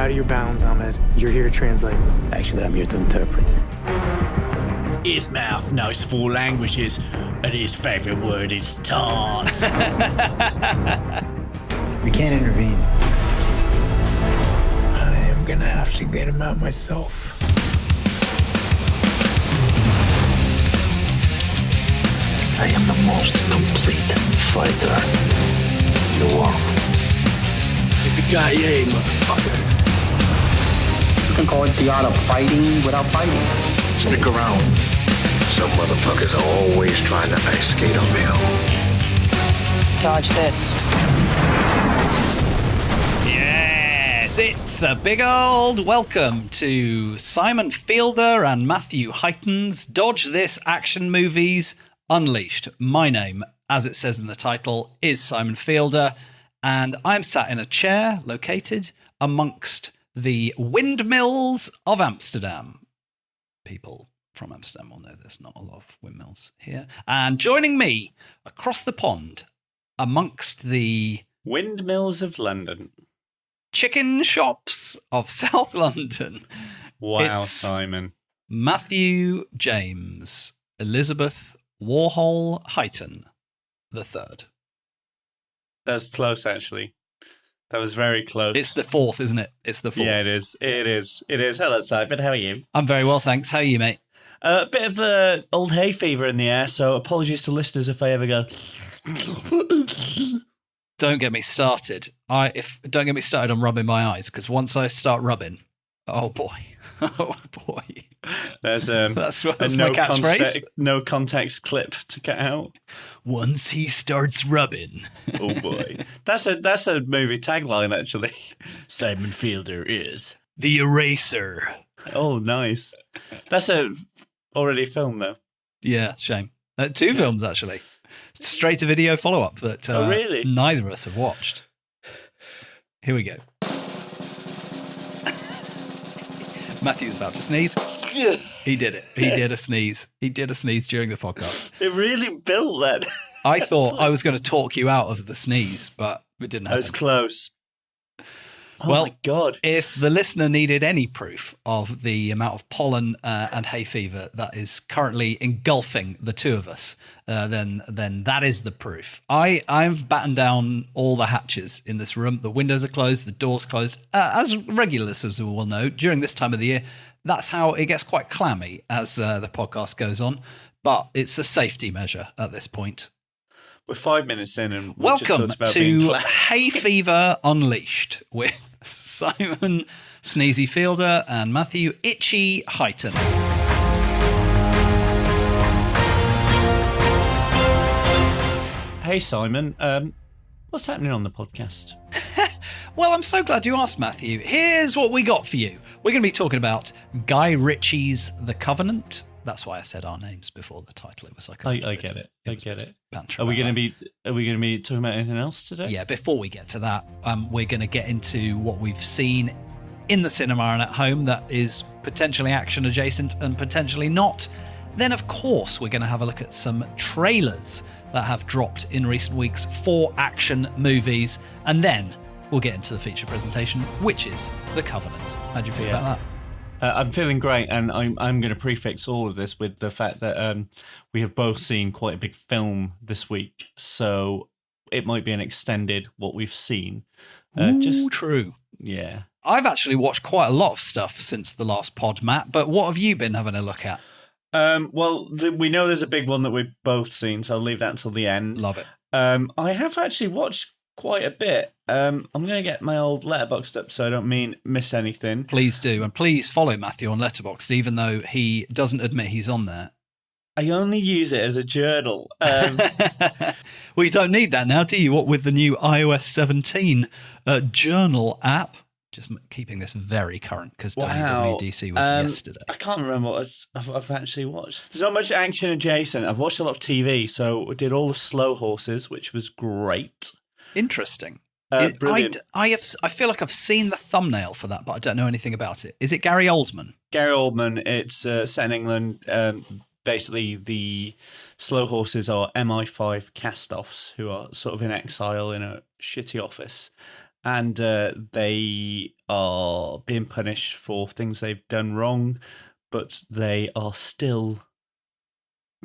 out of your bounds, Ahmed. You're here to translate. Actually, I'm here to interpret. His mouth knows 4 languages, and his favourite word is tart. We can't intervene. I am gonna have to get him out myself. I am the most complete fighter in the world. Yippee-ki-yay, motherfucker. You can call it the art of fighting without fighting. Stick around. Some motherfuckers are always trying to ice skate uphill. Dodge this. Yes, it's a big old welcome to Simon Fielder and Matthew Heighton's Dodge This Action Movies Unleashed. My name, as it says in the title, is Simon Fielder, and I'm sat in a chair located amongst the windmills of Amsterdam. People from Amsterdam will know there's not a lot of windmills here. And joining me across the pond amongst the windmills of London, chicken shops of South London. Wow, it's Simon. Matthew James Elizabeth Warhol Heighton the third. That's close, actually. That was very close. It's the fourth, isn't it? It's the fourth. Yeah, it is. It is. It is. Hello, Simon. How are you? I'm very well, thanks. How are you, mate? A bit of old hay fever in the air, so apologies to listeners if I ever go. Don't get me started. Don't get me started on rubbing my eyes, because once I start rubbing, oh boy. There's that's my no catchphrase. No context clip to cut out. Once he starts rubbing. Oh boy. That's a movie tagline, actually. Simon Fielder is the eraser. Oh, nice. That's already a film, though. Yeah, shame. 2 films, actually. Straight to video follow-up that really? Neither of us have watched. Here we go. Matthew's about to sneeze. He did it. He did a sneeze. He did a sneeze during the podcast. It really built that. I thought I was going to talk you out of the sneeze, but it didn't happen. I was close. Oh well, my God. If the listener needed any proof of the amount of pollen and hay fever that is currently engulfing the two of us, then that is the proof. I've battened down all the hatches in this room. The windows are closed, the doors closed. As regular listeners will know, during this time of the year, that's how it gets quite clammy as the podcast goes on. But it's a safety measure at this point. We're 5 minutes in and welcome to Hay Fever Unleashed with Simon Sneezy Fielder and Matthew Itchy Heighton. Hey Simon, what's happening on the podcast? Well, I'm so glad you asked, Matthew. Here's what we got for you. We're going to be talking about Guy Ritchie's The Covenant. That's why I said our names before the title. It was like I get it. I get it. Banter Are we going to be talking about anything else today? Yeah. Before we get to that, we're going to get into what we've seen in the cinema and at home that is potentially action adjacent and potentially not. Then, of course, we're going to have a look at some trailers that have dropped in recent weeks for action movies, and then we'll get into the feature presentation, which is The Covenant. How do you feel about that? I'm feeling great, and I'm going to prefix all of this with the fact that we have both seen quite a big film this week, so it might be an extended what we've seen. True. Yeah. I've actually watched quite a lot of stuff since the last pod, Matt, but what have you been having a look at? We know there's a big one that we've both seen, so I'll leave that until the end. Love it. I have actually watched quite a bit. I'm going to get my old Letterboxd up so I don't miss anything. Please do. And please follow Matthew on Letterboxd, even though he doesn't admit he's on there. I only use it as a journal. Well, you don't need that now, do you? What with the new iOS 17 journal app? Just keeping this very current because WWDC was yesterday. I can't remember what I've actually watched. There's not much action adjacent. I've watched a lot of TV, so I did all of Slow Horses, which was great. Interesting. Brilliant. I feel like I've seen the thumbnail for that, but I don't know anything about it. Is it Gary Oldman? Gary Oldman. It's set in England. Basically, the Slow Horses are MI5 cast-offs who are sort of in exile in a shitty office. and they are being punished for things they've done wrong, but they are still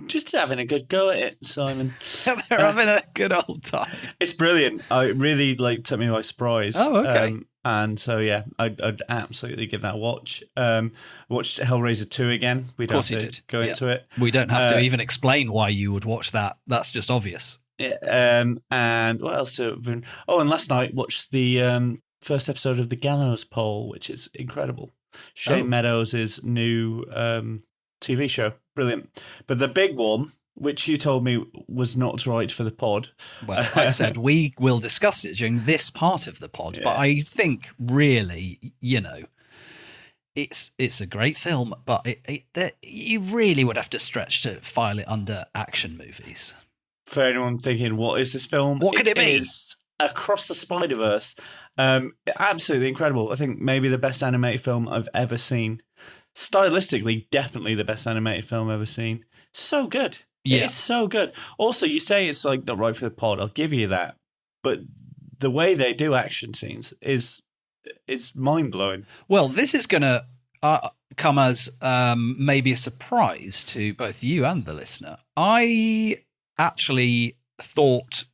just having a good go at it, Simon. They're having a good old time. It's brilliant. It really took me by surprise. Oh, okay. And so yeah, I'd absolutely give that a watch. Watched Hellraiser 2 again. We don't have to go into it. We don't have to even explain why you would watch that. That's just obvious. Yeah, and what else have been? Oh, and last night watched the first episode of The Gallows Pole, which is incredible. Shane Meadows' new TV show. Brilliant. But the big one, which you told me was not right for the pod. Well, I said we will discuss it during this part of the pod, but I think really, it's a great film, but you really would have to stretch to file it under action movies. For anyone thinking, what is this film? What could it be? Is Across the Spider-Verse. Absolutely incredible. I think maybe the best animated film I've ever seen. Stylistically, definitely the best animated film I've ever seen. So good. Yeah. It's so good. Also, you say it's not right for the pod. I'll give you that. But the way they do action scenes is mind-blowing. Well, this is going to come as maybe a surprise to both you and the listener. I actually thought,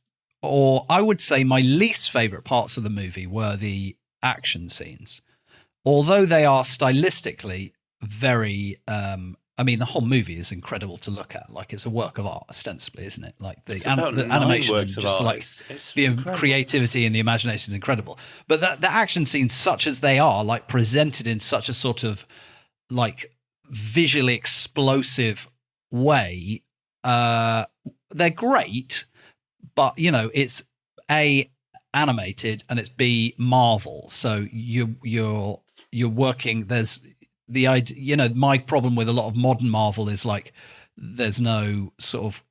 or I would say my least favourite parts of the movie were the action scenes. Although they are stylistically very... the whole movie is incredible to look at. Like, it's a work of art, ostensibly, isn't it? Like the animation, works of just art. like It's the incredible. creativity and the imagination is incredible. But the action scenes, such as they are, like presented in such a sort of like visually explosive way, they're great. But it's A, animated, and it's B, Marvel. So you're working. There's the idea, my problem with a lot of modern Marvel is like there's no sort of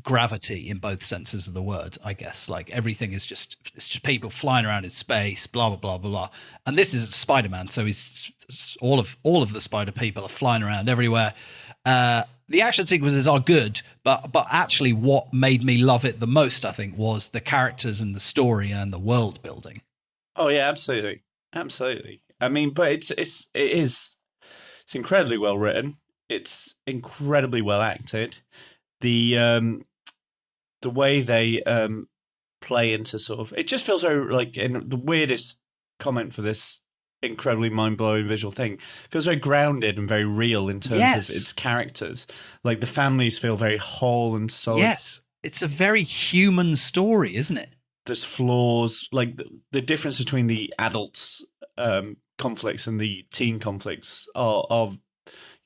gravity in both senses of the word, I guess. Like everything is it's just people flying around in space, blah blah blah blah blah. And this is Spider-Man, so he's all of the spider people are flying around everywhere. The action sequences are good, but actually what made me love it the most, I think, was the characters and the story and the world building. Oh yeah, absolutely. I mean, but it's incredibly well written. It's incredibly well acted. The way they play into sort of, it just feels very like, in the weirdest comment for this incredibly mind-blowing visual thing, feels very grounded and very real in terms of its characters. Like the families feel very whole and solid. Yes, it's a very human story, isn't it? There's flaws, like the difference between the adults conflicts and the teen conflicts are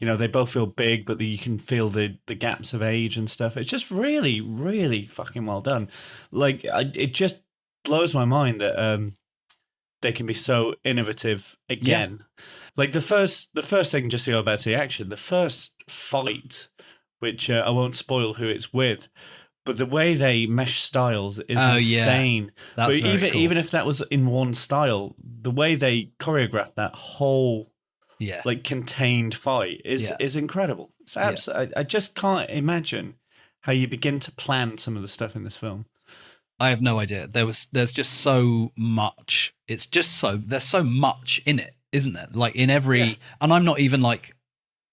they both feel big, but you can feel the gaps of age and stuff. It's just really, really fucking well done. Like it just blows my mind that they can be so innovative again. Yeah. Like the first thing, just to go back to the action, the first fight, which I won't spoil who it's with, but the way they mesh styles is insane. Yeah. That's but very cool. Even if that was in one style, the way they choreographed that whole contained fight is incredible. It's I just can't imagine how you begin to plan some of the stuff in this film. I have no idea. There's just so much. It's just there's so much in it, isn't there? Like in every, and I'm not even like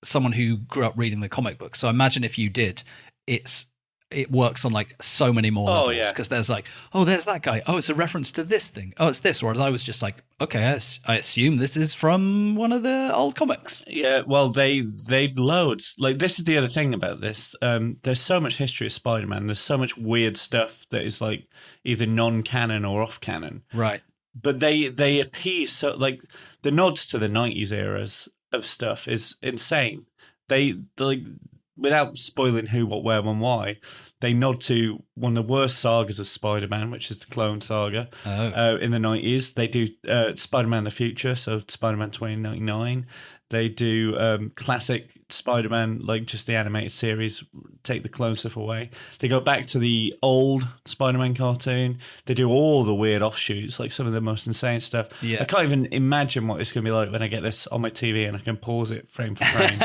someone who grew up reading the comic book. So imagine if you did, it works on like so many more levels, because there's like, oh, there's that guy. Oh, it's a reference to this thing. Oh, it's this. Whereas I was just like, okay, I assume this is from one of the old comics. Yeah, well, they loads. Like, this is the other thing about this. There's so much history of Spider-Man. There's so much weird stuff that is like either non-canon or off-canon. Right. But they appease, so like the nods to the 90s eras of stuff is insane. They like, without spoiling who, what, where, when, why, they nod to one of the worst sagas of Spider-Man, which is the Clone Saga in the 90s. They do Spider-Man the Future, so Spider-Man 2099. They do classic Spider-Man, like just the animated series, take the clone stuff away. They go back to the old Spider-Man cartoon. They do all the weird offshoots, like some of the most insane stuff. Yeah. I can't even imagine what it's going to be like when I get this on my TV and I can pause it frame for frame.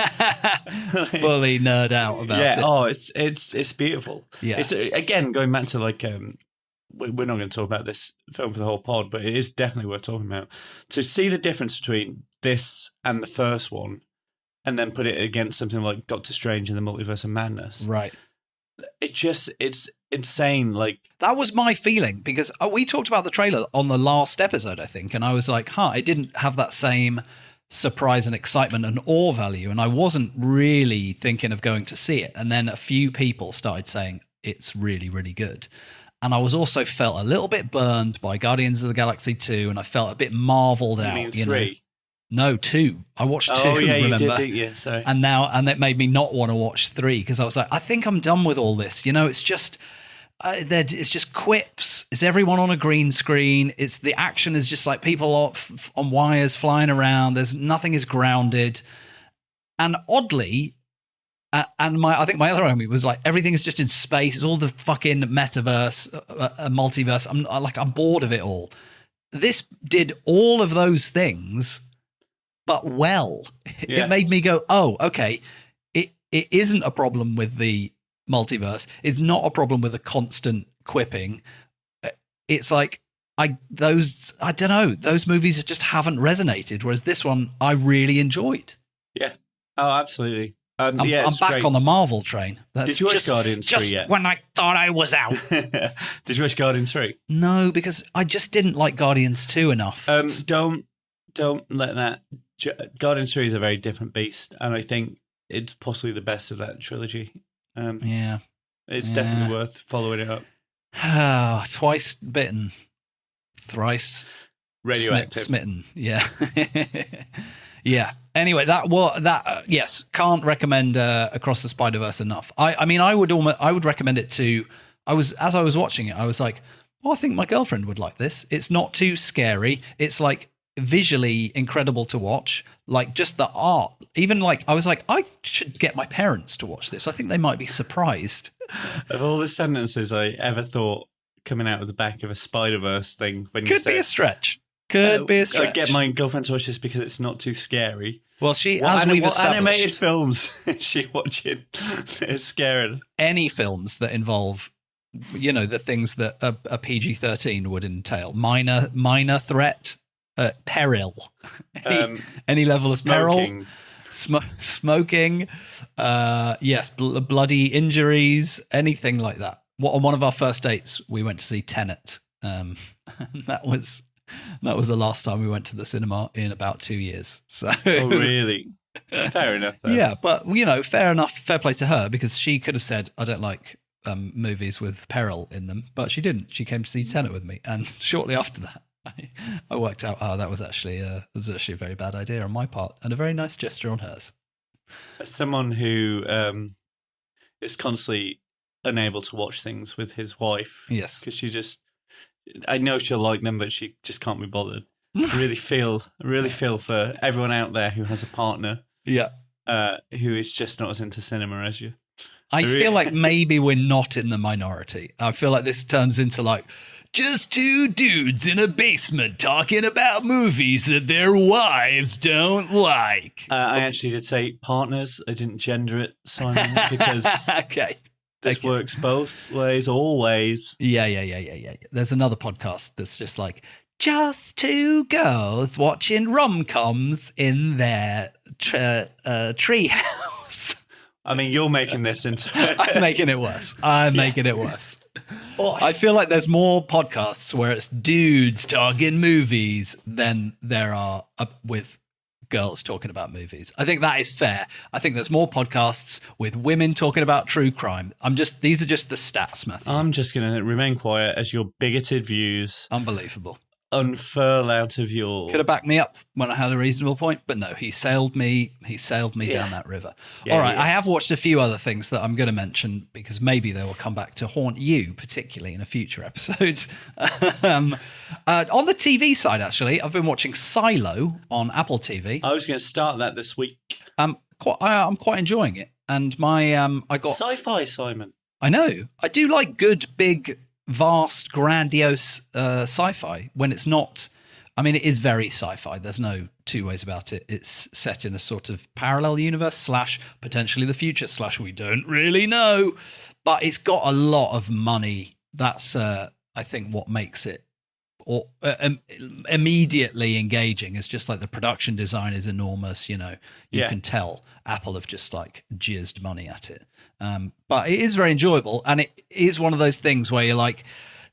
Fully nerd out about it. Oh, it's beautiful. Yeah. It's again going back to like we're not going to talk about this film for the whole pod, but it is definitely worth talking about. To see the difference between this and the first one, and then put it against something like Doctor Strange and the Multiverse of Madness. Right. It's insane. Like, that was my feeling, because we talked about the trailer on the last episode, I think, and I was like, it didn't have that same surprise and excitement and awe value, and I wasn't really thinking of going to see it. And then a few people started saying it's really, really good. And I was also felt a little bit burned by Guardians of the Galaxy 2, and I felt a bit marveled out. You mean 3? No, 2. I watched 2. Oh, yeah, remember? you did, didn't you? Sorry. And that made me not want to watch 3, because I was like, I think I'm done with all this. It's just, it's just quips. It's everyone on a green screen. It's the action is just like people on wires flying around. There's nothing is grounded. And oddly, I think my other enemy was like, everything is just in space. It's all the fucking metaverse, multiverse. I'm bored of it all. This did all of those things, but well. Yeah. It made me go, oh, okay. It isn't a problem with the multiverse. It's not a problem with the constant quipping. It's like, I don't know, those movies just haven't resonated, whereas this one I really enjoyed. Yeah. Oh, absolutely. I'm it's back great. on the Marvel train. Did you watch Guardians 3 yet? When I thought I was out. Did you watch Guardians 3? No, because I just didn't like Guardians 2 enough. Don't let that... Guardians 3 is a very different beast, and I think it's possibly the best of that trilogy. Yeah. It's definitely worth following it up. Twice bitten, thrice Radioactive. smitten. Yeah. Yeah. Anyway, yes, can't recommend Across the Spider-Verse enough. I mean, I would recommend it to. As I was watching it, I was like, I think my girlfriend would like this. It's not too scary. It's like visually incredible to watch. Like just the art. Even like I was like, I should get my parents to watch this. I think they might be surprised. Of all the sentences I ever thought coming out of the back of a Spider-Verse thing, when you Could said, be a stretch. Could be a stretch. I get my girlfriend to watch this because it's not too scary. Well, we've what established, animated films is she watching? It's scaring. Any films that involve, the things that a PG-13 would entail: minor threat, peril, any level of peril, smoking, yes, bloody injuries, anything like that. On one of our first dates, we went to see Tenet. That was the last time we went to the cinema in about 2 years. So, oh, really? Fair enough, though. Yeah, but, fair enough. Fair play to her, because she could have said, I don't like movies with peril in them, but she didn't. She came to see Tenet with me. And shortly after that, I worked out, that was actually a very bad idea on my part and a very nice gesture on hers. As someone who is constantly unable to watch things with his wife. Yes. Because I know she'll like them, but she just can't be bothered. I really feel for everyone out there who has a partner. Yeah. Who is just not as into cinema as you. I feel like maybe we're not in the minority. I feel like this turns into like just two dudes in a basement talking about movies that their wives don't like. I actually did say partners. I didn't gender it, Simon, because okay. This works both ways, always. Yeah. There's another podcast that's just like, just two girls watching rom-coms in their treehouse. I mean, you're making this into... I'm making it worse. Making it worse. I feel like there's more podcasts where it's dudes talking movies than there are with girls talking about movies. I think that is fair. I think there's more podcasts with women talking about true crime. These are just the stats, Matthew. I'm just going to remain quiet as your bigoted views unbelievable unfurl out of your... Could have backed me up when I had a reasonable point, but no, he sailed me down that river. All right, I have watched a few other things that I'm going to mention because maybe they will come back to haunt you, particularly in a future episode. On the TV side, actually, I've been watching Silo on Apple TV. I was going to start that this week. I'm quite enjoying it, and I got sci-fi, Simon. I know. I do like good, big, vast, grandiose sci-fi when it's not... I mean, it is very sci-fi. There's no two ways about it. It's set in a sort of parallel universe / potentially the future / we don't really know. But it's got a lot of money. That's... I think what makes it or immediately engaging is just like the production design is enormous. You can tell Apple have just like jizzed money at it. But it is very enjoyable, and it is one of those things where you're like,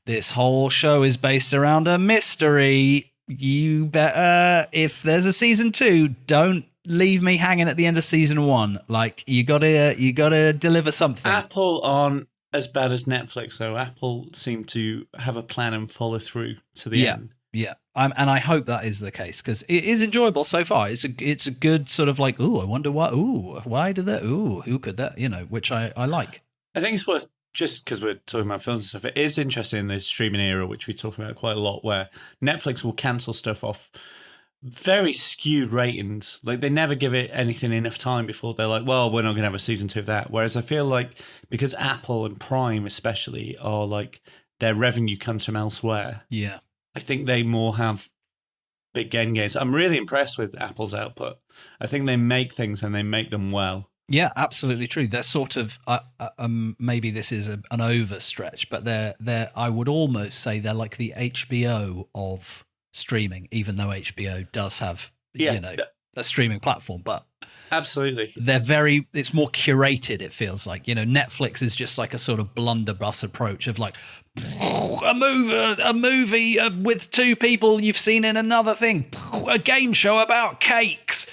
this whole show is based around a mystery. You better, if there's a season 2, don't leave me hanging at the end of season 1. Like, you gotta deliver something. Apple aren't as bad as Netflix, though. Apple seem to have a plan and follow through to the end. Yeah. And I hope that is the case, because it is enjoyable so far. It's a good sort of like, I wonder why did that? Who could that? Which I like. I think it's worth, just because we're talking about films and stuff, it is interesting in the streaming era, which we talk about quite a lot, where Netflix will cancel stuff off very skewed ratings. Like, they never give it anything enough time before they're like, well, we're not going to have a season 2 of that. Whereas I feel like, because Apple and Prime especially are like, their revenue comes from elsewhere. Yeah. I think they more have big end games. I'm really impressed with Apple's output. I think they make things and they make them well. Yeah, absolutely true. They're sort of maybe this is an overstretch, but they're I would almost say they're like the HBO of streaming, even though HBO does have a streaming platform. But absolutely, it's more curated. It feels like Netflix is just like a sort of blunderbuss approach of like a movie with 2 people you've seen in another thing, a game show about cakes.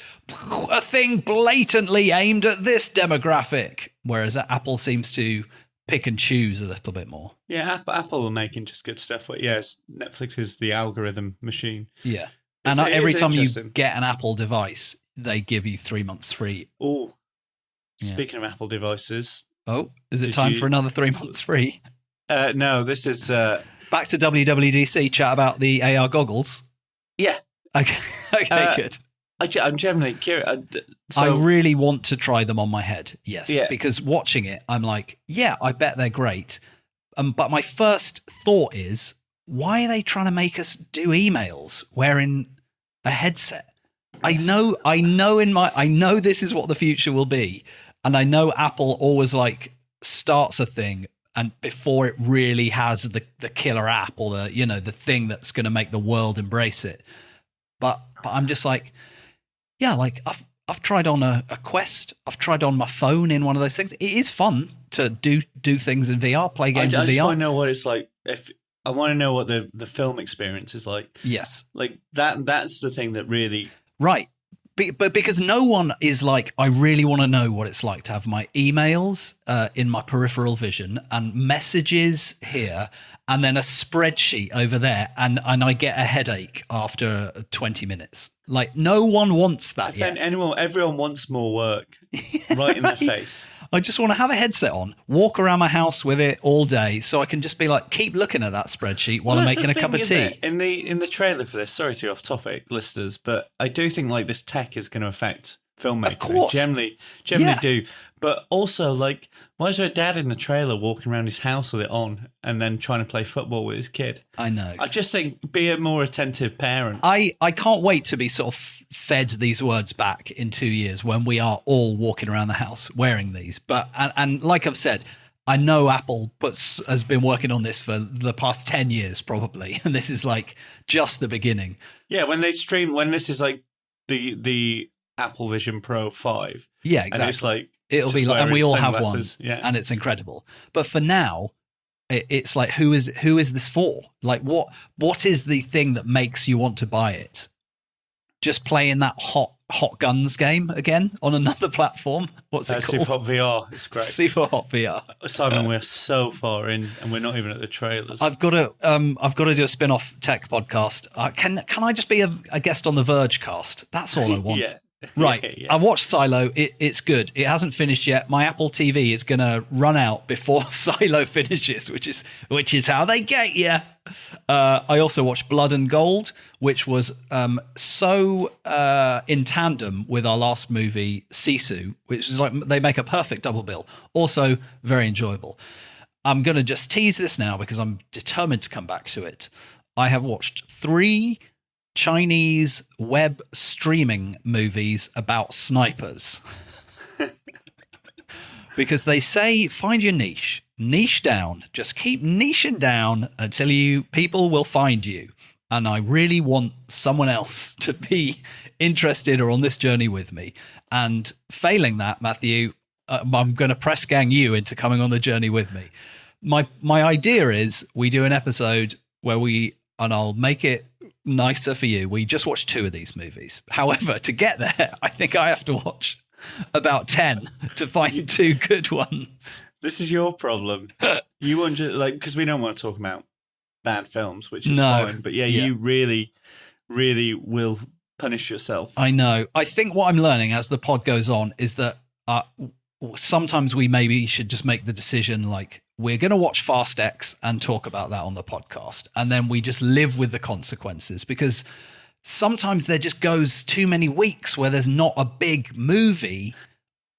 A thing blatantly aimed at this demographic, whereas Apple seems to pick and choose a little bit more. Yeah, Apple are making just good stuff. But yes, Netflix is the algorithm machine. Yeah, and every time you get an Apple device, they give you 3 months free. Oh, speaking of Apple devices, is it time for another 3 months free? No, this is back to WWDC. Chat about the AR goggles. Yeah. Okay, good. I'm generally curious. I really want to try them on my head, yes. Yeah. Because watching it, I'm like, I bet they're great. But my first thought is, why are they trying to make us do emails wearing a headset? I know this is what the future will be. And I know Apple always like starts a thing and before it really has the killer app or the thing that's going to make the world embrace it. But I'm just like, like I've tried on a Quest. I've tried on my phone in one of those things. It is fun to do things in VR, play games in VR. I just want to know what it's like. I want to know what the film experience is like. Yes, like that's the thing that really right. But because no one is like, I really want to know what it's like to have my emails in my peripheral vision and messages here and then a spreadsheet over there and I get a headache after 20 minutes. Like, no one wants that yet. Everyone wants more work right in their face. I just want to have a headset on, walk around my house with it all day so I can just be like, keep looking at that spreadsheet while I'm making a cup of tea. In the trailer for this, sorry to go off topic, listeners, but I do think like this tech is going to affect filmmaking. Of course. Generally do. But also, like, why is there a dad in the trailer walking around his house with it on and then trying to play football with his kid? I know. I just think be a more attentive parent. I can't wait to be sort of fed these words back in 2 years when we are all walking around the house wearing these. But and like I've said, I know Apple has been working on this for the past 10 years probably, and this is like just the beginning. Yeah, when this is like the Apple Vision Pro 5. Yeah, exactly. And it's like it'll be like, and we all have one, and it's incredible. But for now, it's like, who is this for? Like, what is the thing that makes you want to buy it? Just playing that hot guns game again on another platform. What's it called? Super Hot VR. It's great. Super Hot VR. Simon, we're so far in, and we're not even at the trailers. I've got to do a spin-off tech podcast. Can I just be a guest on the Verge cast? That's all I want. Yeah. Right. Yeah. I watched Silo. It's good. It hasn't finished yet. My Apple TV is going to run out before Silo finishes, which is how they get you. I also watched Blood and Gold, which was so in tandem with our last movie, Sisu, which is like they make a perfect double bill. Also very enjoyable. I'm going to just tease this now because I'm determined to come back to it. I have watched 3 Chinese web streaming movies about snipers. Because they say, find your niche. niche down. Just keep niching down until people will find you. And I really want someone else to be interested or on this journey with me. And failing that, Matthew, I'm going to press gang you into coming on the journey with me. My idea is we do an episode where and I'll make it nicer for you. We just watch 2 of these movies. However, to get there, I think I have to watch about 10 to find 2 good ones. This is your problem. You want to, because we don't want to talk about bad films, which is fine. But you really, really will punish yourself. I know. I think what I'm learning as the pod goes on is that sometimes we maybe should just make the decision we're going to watch Fast X and talk about that on the podcast. And then we just live with the consequences, because sometimes there just goes too many weeks where there's not a big movie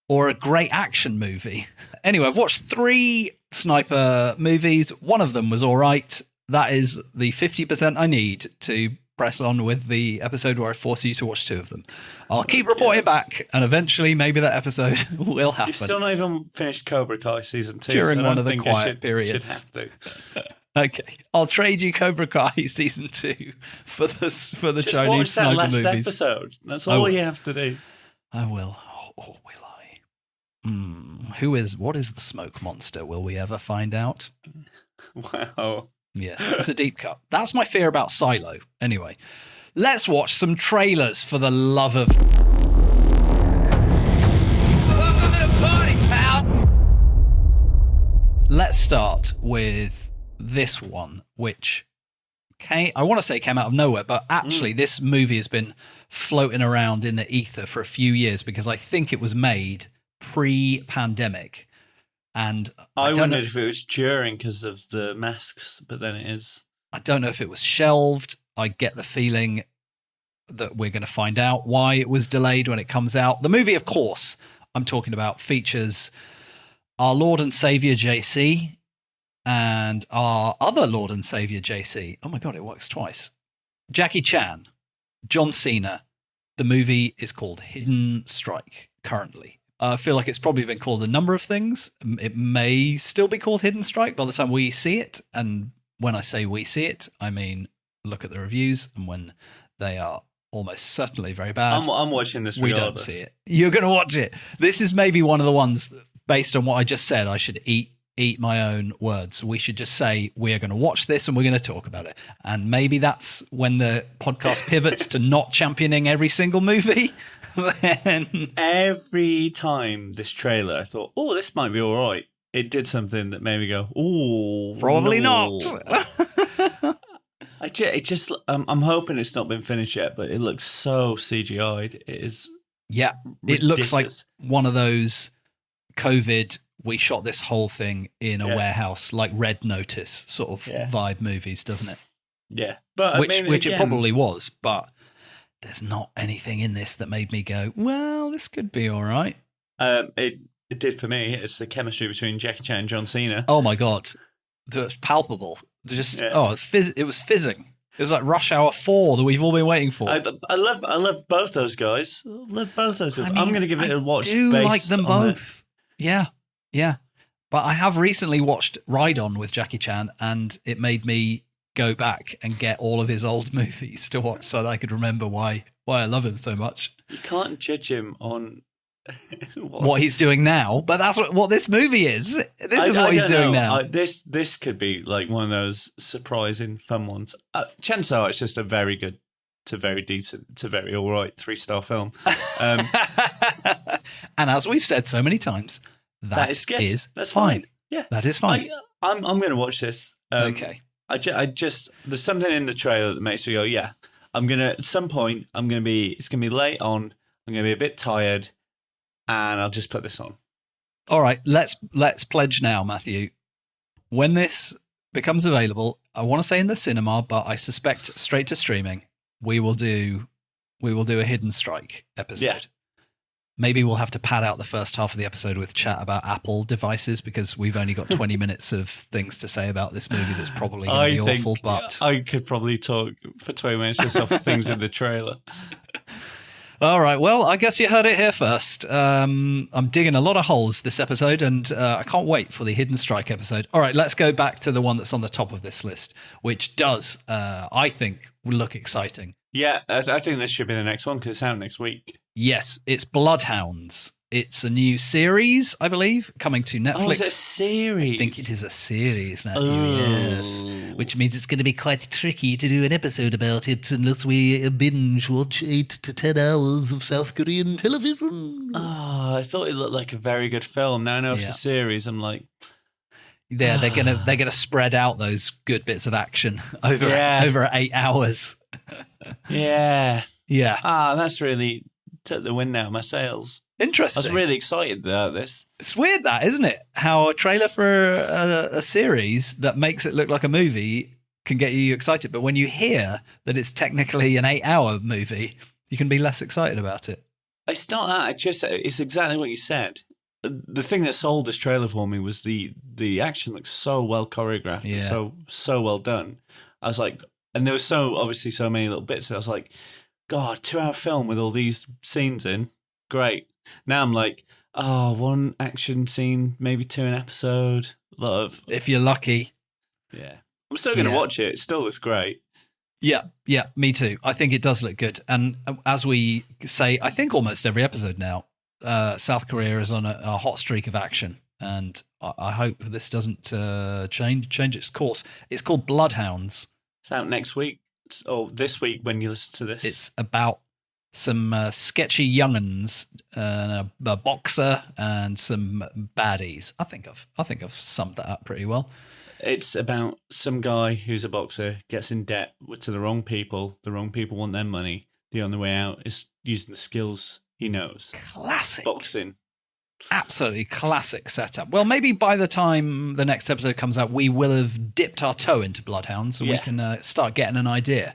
or a great action movie. Anyway, I've watched 3 sniper movies. One of them was all right. That is the 50% I need to press on with the episode where I force you to watch 2 of them. I'll keep reporting back, and eventually maybe that episode will happen. You've still not even finished Cobra Kai season 2. During so one of the quiet periods. Should have to. Okay, I'll trade you Cobra Kai season 2 for the Just Chinese watch that sniper last movies. episode. That's all you have to do. I will. Or will I? What is the smoke monster? Will we ever find out? Wow. Yeah, it's a deep cut. That's my fear about Silo. Anyway, let's watch some trailers for the love of... Welcome to the party, pal! Let's start with this one, which came out of nowhere, but actually this movie has been floating around in the ether for a few years, because I think it was made pre-pandemic. And I wondered if it was during because of the masks, but then it is. I don't know if it was shelved. I get the feeling that we're going to find out why it was delayed when it comes out. The movie, of course, I'm talking about, features our Lord and Savior JC and our other Lord and Savior JC. Oh my God, it works twice. Jackie Chan, John Cena. The movie is called Hidden Strike currently. I feel like it's probably been called a number of things. It may still be called Hidden Strike by the time we see it. And when I say we see it, I mean look at the reviews. And when they are almost certainly very bad, I'm watching this we don't regardless. see it. You're going to watch it. This is maybe one of the ones that, based on what I just said, I should eat my own words. We should just say we're going to watch this and we're going to talk about it. And maybe that's when the podcast pivots to not championing every single movie. Then every time this trailer, I thought, oh, this might be all right. It did something that made me go, oh, probably no. not. I'm hoping it's not been finished yet, but it looks so CGI'd. It is. Yeah, ridiculous. It looks like one of those COVID, we shot this whole thing in a warehouse, like Red Notice sort of vibe movies, doesn't it? Yeah, but which it probably was, but there's not anything in this that made me go, well, this could be all right. It did for me. It's the chemistry between Jackie Chan and John Cena. Oh my God, that's palpable. It was fizzing. It was like Rush Hour 4 that we've all been waiting for. I love both those guys. I'm going to give it a watch. I do like them both. Yeah. But I have recently watched Ride On with Jackie Chan, and it made me go back and get all of his old movies to watch so that I could remember why I love him so much. You can't judge him on what he's doing now, but that's what this movie is. This is what he's doing now. This could be like one of those surprising fun ones. Chances are it's just a very good to very decent to very all right 3-star film. And as we've said so many times, that is That's fine. Yeah, that is fine. I'm going to watch this. Okay. I just there's something in the trailer that makes me go, yeah. At some point it's gonna be late on. I'm gonna be a bit tired, and I'll just put this on. All right, let's pledge now, Matthew. When this becomes available, I want to say in the cinema, but I suspect straight to streaming, we will do a Hidden Strike episode. Yeah. Maybe we'll have to pad out the first half of the episode with chat about Apple devices, because we've only got 20 minutes of things to say about this movie that's probably going to be awful. But I could probably talk for 20 minutes just off things in the trailer. All right. Well, I guess you heard it here first. I'm digging a lot of holes this episode, and I can't wait for the Hidden Strike episode. All right, let's go back to the one that's on the top of this list, which does, I think, look exciting. Yeah, I think this should be the next one because it's out next week. Yes, it's Bloodhounds. It's a new series, I believe, coming to Netflix. Oh, it's a series? I think it is a series, Matthew, yes. Which means it's going to be quite tricky to do an episode about it unless we binge watch 8 to 10 hours of South Korean television. Oh, I thought it looked like a very good film. Now I know it's a series. I'm like... Yeah, they're gonna spread out those good bits of action over 8 hours. Yeah. Yeah. That's really took the wind out of my sails. Interesting. I was really excited about this. It's weird that, isn't it? How a trailer for a series that makes it look like a movie can get you excited. But when you hear that it's technically an 8-hour movie, you can be less excited about it. It's not that. It's exactly what you said. The thing that sold this trailer for me was the action looks so well choreographed, and so well done. I was like, and there was obviously so many little bits that I was like, God, 2-hour film with all these scenes in, great. Now I'm like, one action scene, maybe 2 an episode. A lot of, if you're lucky. Yeah, I'm still going to watch it. It still looks great. Yeah, me too. I think it does look good, and as we say, I think almost every episode now. South Korea is on a hot streak of action, and I hope this doesn't change its course. It's called Bloodhounds. It's out next week, or this week when you listen to this. It's about some sketchy young'uns, a boxer, and some baddies. I think I've summed that up pretty well. It's about some guy who's a boxer, gets in debt to the wrong people. The wrong people want their money. The only way out is using the skills he knows. Classic. Boxing. Absolutely classic setup. Well, maybe by the time the next episode comes out, we will have dipped our toe into Bloodhounds and we can start getting an idea.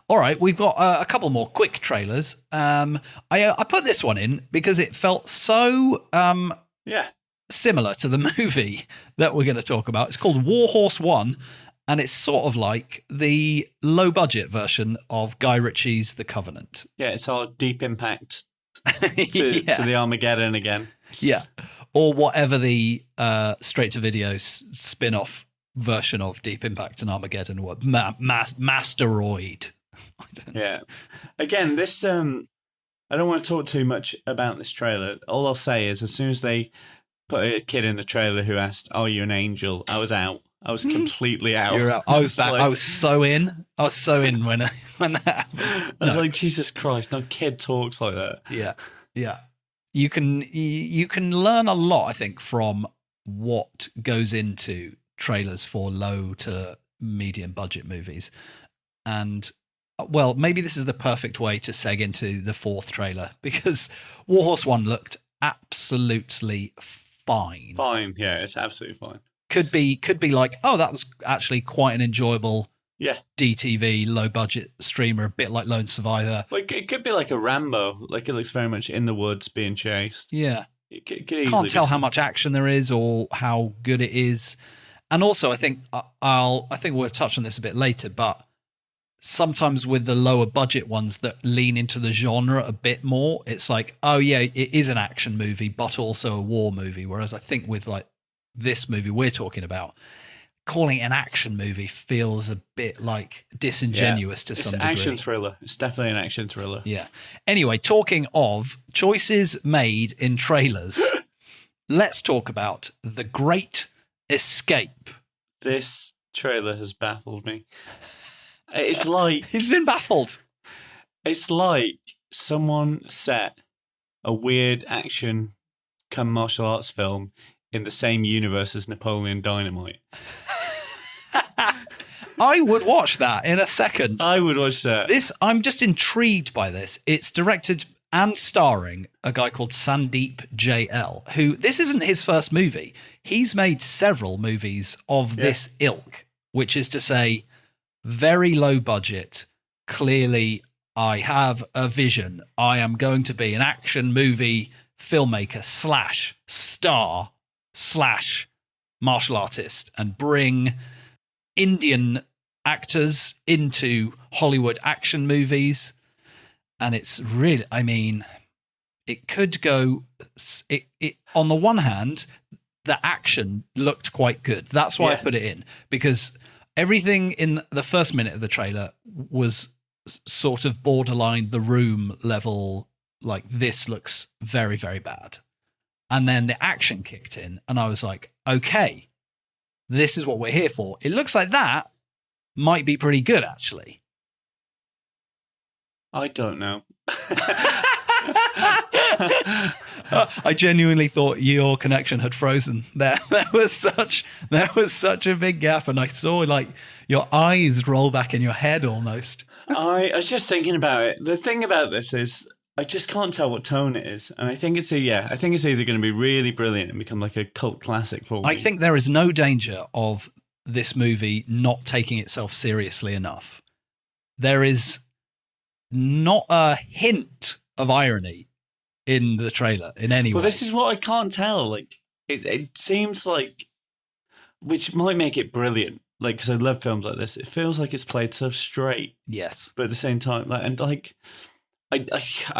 All right, we've got a couple more quick trailers. I put this one in because it felt so similar to the movie that we're going to talk about. It's called Warhorse 1, and it's sort of like the low-budget version of Guy Ritchie's The Covenant. Yeah, it's our Deep Impact to the Armageddon again. Yeah, or whatever the straight-to-video spin-off version of Deep Impact and Armageddon were. Masteroid. Yeah. Again, this... I don't want to talk too much about this trailer. All I'll say is as soon as they put a kid in the trailer who asked, "Are you an angel?" I was out. I was completely out. You're out. I was so in. I was so in when that happened. I was like, Jesus Christ, no kid talks like that. Yeah. You can learn a lot, I think, from what goes into trailers for low to medium budget movies. And well, maybe this is the perfect way to seg into the fourth trailer, because Warhorse 1 looked absolutely fine. Fine, yeah, it's absolutely fine. Could be like, oh, that was actually quite an enjoyable DTV low budget streamer, a bit like Lone Survivor. Well, it could be like a Rambo, like it looks very much in the woods being chased. Yeah, it could easily can't tell how much action there is or how good it is. And also, I think we'll touch on this a bit later, but sometimes with the lower budget ones that lean into the genre a bit more, it's like, oh yeah, it is an action movie, but also a war movie. Whereas I think with like this movie we're talking about, calling it an action movie feels a bit like disingenuous to some degree. It's an action thriller. It's definitely an action thriller. Yeah. Anyway, talking of choices made in trailers, let's talk about The Great Escape. This trailer has baffled me. It's like... He's been baffled. It's like someone set a weird action come martial arts film in the same universe as Napoleon Dynamite. I would watch that in a second. I would watch that. I'm just intrigued by this. It's directed and starring a guy called Sandeep J.L., who, this isn't his first movie. He's made several movies of this ilk, which is to say, very low budget. Clearly, I have a vision. I am going to be an action movie filmmaker / star / martial artist and bring Indian actors into Hollywood action movies. And it's really, I mean, it could go, on the one hand, the action looked quite good. That's why I put it in, because everything in the first minute of the trailer was sort of borderline The Room level, like this looks very, very bad. And then the action kicked in and I was like, okay, this is what we're here for. It looks like that might be pretty good, actually. I don't know. I genuinely thought your connection had frozen. There was such a big gap, and I saw like your eyes roll back in your head almost. I was just thinking about it. The thing about this is I just can't tell what tone it is, and I think it's either going to be really brilliant and become like a cult classic for me. I think there is no danger of this movie not taking itself seriously enough. There is not a hint of irony in the trailer in any way. Well, this is what I can't tell. Like, it seems like, which might make it brilliant. Like, because I love films like this. It feels like it's played so straight. Yes, but at the same time, like, and like, I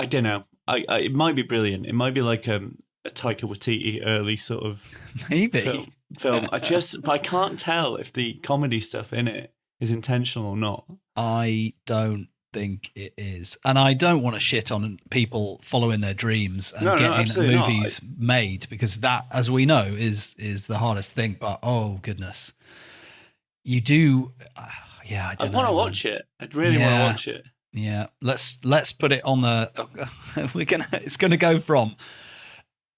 don't know. It might be brilliant. It might be like a Taika Waititi early sort of maybe film. I can't tell if the comedy stuff in it is intentional or not. I don't think it is, and I don't want to shit on people following their dreams and getting movies made, because that, as we know, is the hardest thing. But oh goodness, you do. I don't know. I want to watch it. I really want to watch it. Yeah, let's put it on the. It's gonna go from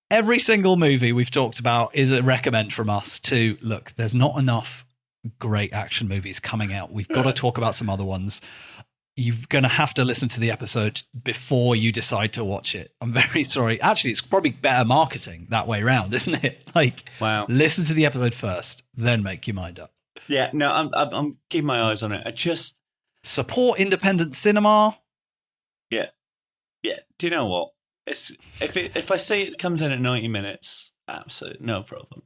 every single movie we've talked about is a recommend from us to look. There's not enough great action movies coming out. We've got to talk about some other ones. You're going to have to listen to the episode before you decide to watch it. I'm very sorry. Actually, it's probably better marketing that way around, isn't it? Like, wow. Listen to the episode first, then make your mind up. Yeah, no, I'm keeping my eyes on it. I just support independent cinema. Yeah. Do you know what? If I say it comes in at 90 minutes, absolutely no problem.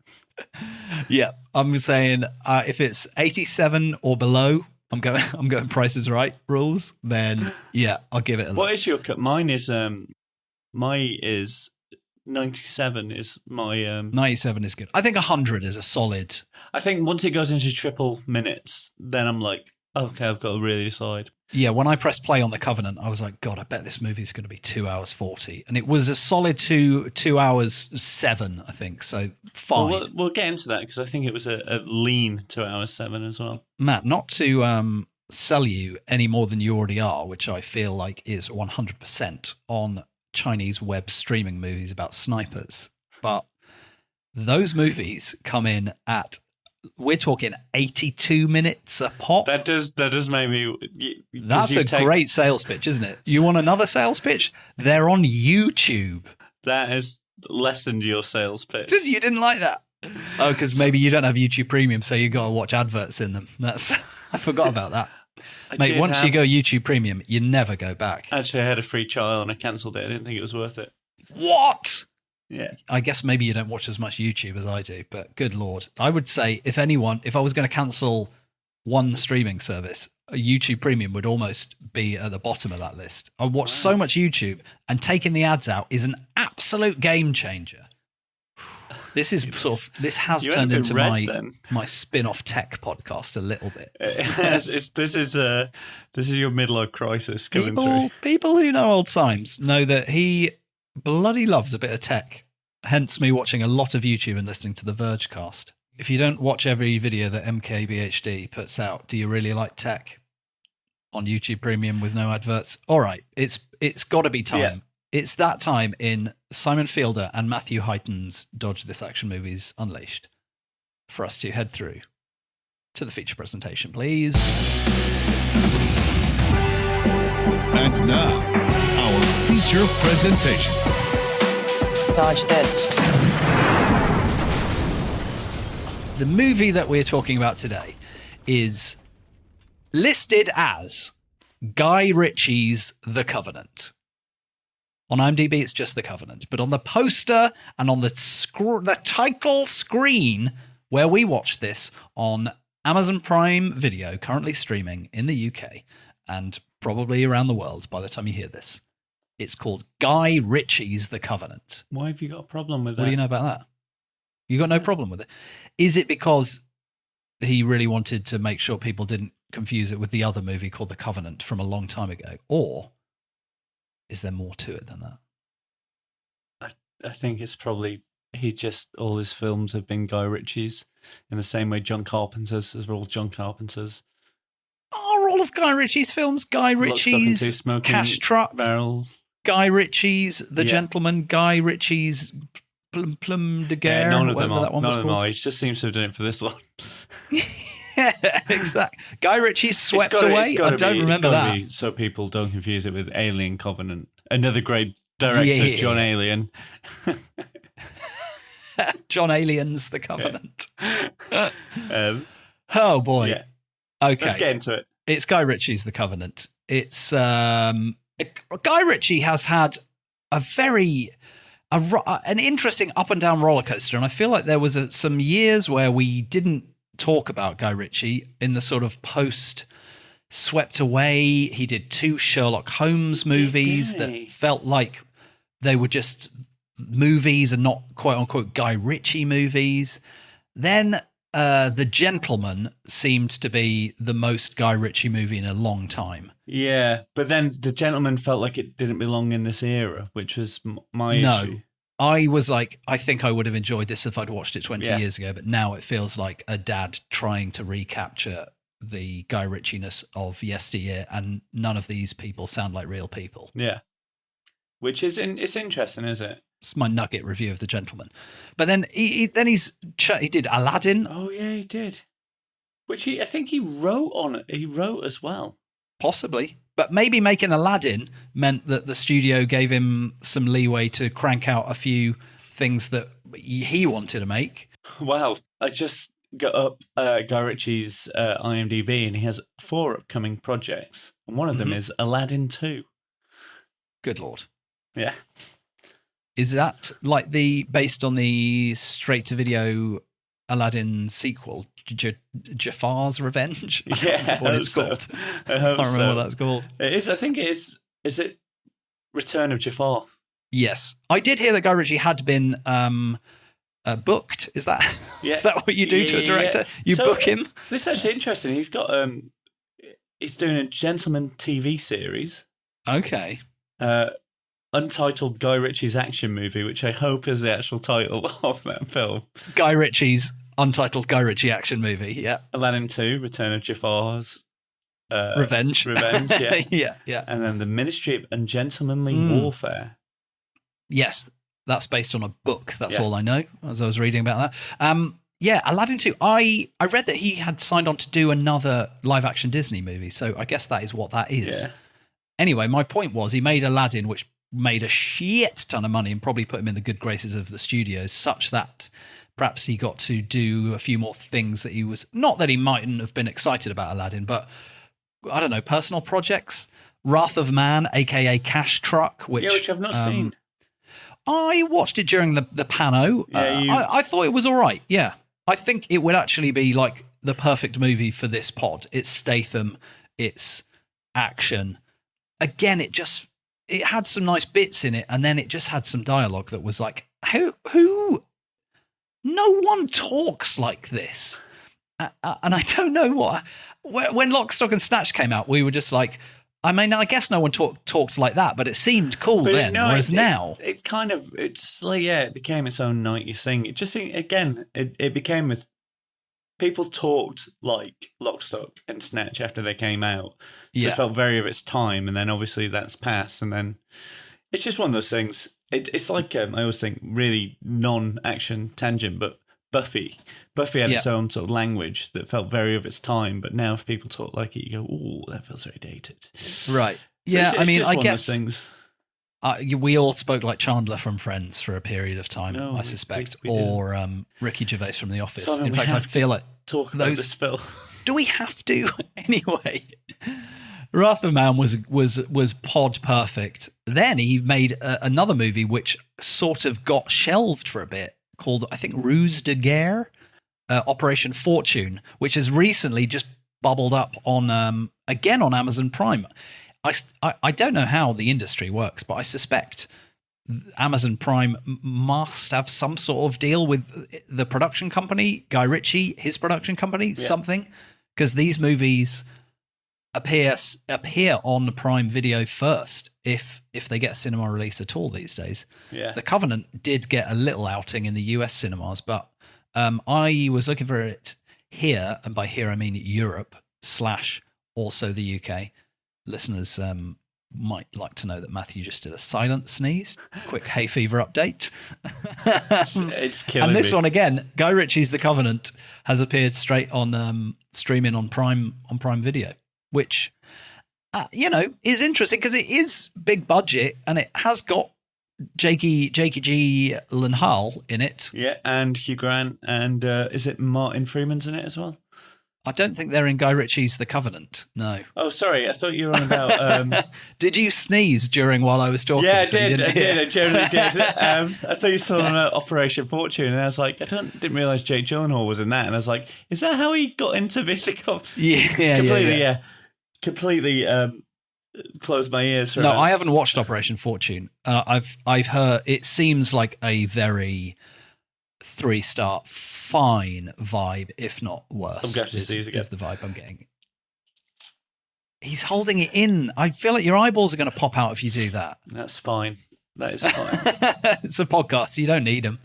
Yeah, I'm saying if it's 87 or below, I'm going Price is Right rules. Then yeah, I'll give it a look. What is your cut? Mine is 97 is my 97 is good. I think 100 is a solid. I think once it goes into triple minutes, then I'm like, okay, I've got to really decide. Yeah, when I pressed play on The Covenant, I was like, God, I bet this movie is going to be 2 hours 40, and it was a solid 2 hours 7, I think. So fine. Well, we'll get into that because I think it was a lean 2 hours 7 as well. Matt, not to sell you any more than you already are, which I feel like is 100% on Chinese web streaming movies about snipers, but those movies come in at, we're talking 82 minutes a pop. That does make me. That's a great sales pitch, isn't it? You want another sales pitch? They're on YouTube. That has lessened your sales pitch. You didn't like that? Oh, because maybe you don't have YouTube Premium, so you got to watch adverts in them. I forgot about that. Mate, once you go YouTube Premium, you never go back. Actually, I had a free trial and I cancelled it. I didn't think it was worth it. What? Yeah. I guess maybe you don't watch as much YouTube as I do, but good Lord. I would say if I was going to cancel one streaming service, a YouTube Premium would almost be at the bottom of that list. I watch so much YouTube, and taking the ads out is an absolute game changer. This is this has turned into my spin-off tech podcast a little bit. This is your midlife crisis coming through. People who know old Symes know that he bloody loves a bit of tech. Hence me watching a lot of YouTube and listening to the Verge cast. If you don't watch every video that MKBHD puts out, do you really like tech? On YouTube Premium with no adverts? All right, it's got to be time. Yeah. It's that time in Simon Fielder and Matthew Heighton's Dodge This Action Movies Unleashed for us to head through to the feature presentation, please. And now, our feature presentation. Dodge this. The movie that we're talking about today is listed as Guy Ritchie's The Covenant. On IMDb, it's just The Covenant. But on the poster and on the title screen where we watched this on Amazon Prime Video, currently streaming in the UK, and probably around the world by the time you hear this. It's called Guy Ritchie's The Covenant. Why have you got a problem with that? What do you know about that? You got no problem with it? Is it because he really wanted to make sure people didn't confuse it with the other movie called The Covenant from a long time ago? Or is there more to it than that? I think it's probably all his films have been Guy Ritchie's in the same way John Carpenter's are all John Carpenter's. Are all of Guy Ritchie's films Guy Ritchie's Cash Truck, Barrel, Guy Ritchie's The Gentleman, Guy Ritchie's Plum de Guerre? None of them are. That one was called. He just seems to have done it for this one. Yeah, exactly. Guy Ritchie's Swept Away. I don't remember that. So people don't confuse it with Alien Covenant. Another great director, John Alien. John Alien's The Covenant. Oh boy. Yeah. Okay. Let's get into it. It's Guy Ritchie's The Covenant. It's Guy Ritchie has had an interesting up and down roller coaster, and I feel like there was some years where we didn't talk about Guy Ritchie in the sort of post Swept Away. He did 2 Sherlock Holmes movies that felt like they were just movies and not quote unquote Guy Ritchie movies. Then The Gentleman seemed to be the most Guy Ritchie movie in a long time. Yeah, but then The Gentleman felt like it didn't belong in this era, which was my issue. I was like, I think I would have enjoyed this if I'd watched it 20 years ago, but now it feels like a dad trying to recapture the Guy Ritchie-ness of yesteryear, and none of these people sound like real people. Yeah. Which is it's interesting, isn't it? It's my nugget review of The Gentleman. But then he did Aladdin. Oh yeah, he did. Which I think he wrote on it. He wrote as well. Possibly. But maybe making Aladdin meant that the studio gave him some leeway to crank out a few things that he wanted to make. Wow. I just got up Guy Ritchie's IMDb, and he has 4 upcoming projects. And one of them is Aladdin 2. Good Lord. Yeah. Is that like based on the straight-to-video Aladdin sequel, Jafar's Revenge? Yeah, what it's called. I can't remember what that's called. It is. I think it is. Is it Return of Jafar? Yes, I did hear that Guy Ritchie had been booked. Is that is that what you do to a director? You book him. This is actually interesting. He's got he's doing a Gentleman TV series. Okay. Untitled Guy Ritchie's action movie, which I hope is the actual title of that film. Guy Ritchie's untitled Guy Ritchie action movie, yeah. Aladdin 2, Return of Jafar's Revenge, yeah. yeah. And then The Ministry of Ungentlemanly Warfare. Yes, that's based on a book. That's all I know, as I was reading about that. Yeah, Aladdin 2. I read that he had signed on to do another live-action Disney movie, so I guess that is what that is. Yeah. Anyway, my point was he made Aladdin, which made a shit ton of money and probably put him in the good graces of the studios, such that perhaps he got to do a few more things that he was, not that he mightn't have been excited about Aladdin, but I don't know, personal projects. Wrath of Man, aka Cash Truck, which I've not seen. I watched it during the Pano. I thought it was all right. Yeah, I think it would actually be like the perfect movie for this pod. It's Statham, it's action. Again, it had some nice bits in it, and then it just had some dialogue that was like, who? No one talks like this. And I don't know what. When Lock, Stock and Snatch came out, we were just like, I mean, I guess no one talked like that, but it seemed cool then, whereas now. It's like, it became its own 90s thing. It just, again, it became with. People talked like Lock, Stock and Snatch after they came out. So it felt very of its time, and then obviously that's passed, and then it's just one of those things. It's like, I always think, really non-action tangent, but Buffy had its own sort of language that felt very of its time, but now if people talk like it, you go, "Oh, that feels very dated." Right. So I mean, I guess things. We all spoke like Chandler from Friends for a period of time, No, I suspect, we or Ricky Gervais from The Office. Simon, in fact, I feel like talk about this film. Do we have to anyway? Wrath of Man was pod perfect. Then he made another movie which sort of got shelved for a bit, called I think Ruse de Guerre, Operation Fortune, which has recently just bubbled up on again on Amazon Prime. I don't know how the industry works, but I suspect Amazon Prime must have some sort of deal with the production company, Guy Ritchie, his production company, something, because these movies appear on Prime Video first if they get a cinema release at all these days. Yeah. The Covenant did get a little outing in the US cinemas, but I was looking for it here, and by here I mean Europe / also the UK. Listeners might like to know that Matthew just did a silent sneeze. Quick hay fever update. It's killing and this me. one again, Guy Ritchie's The Covenant has appeared straight on streaming on Prime Video, which is interesting because it is big budget and it has got Jakey Gyllenhaal in it. Yeah, and Hugh Grant, and is it Martin Freeman's in it as well? I don't think they're in Guy Ritchie's The Covenant. No. Oh, sorry. I thought you were on about. Did you sneeze while I was talking? Yeah, I so you did. didn't hear? I generally did. I thought you saw on Operation Fortune, and I was like, didn't realize Jake Gyllenhaal was in that, and I was like, is that how he got into being the cop? Yeah, completely closed my ears. No, I haven't watched Operation Fortune. I've heard it seems like a very 3-star fine vibe, if not worse. I'm going to sneeze again. Is the vibe I'm getting. He's holding it in. I feel like your eyeballs are going to pop out if you do that. That's fine. That is fine. It's a podcast. You don't need them.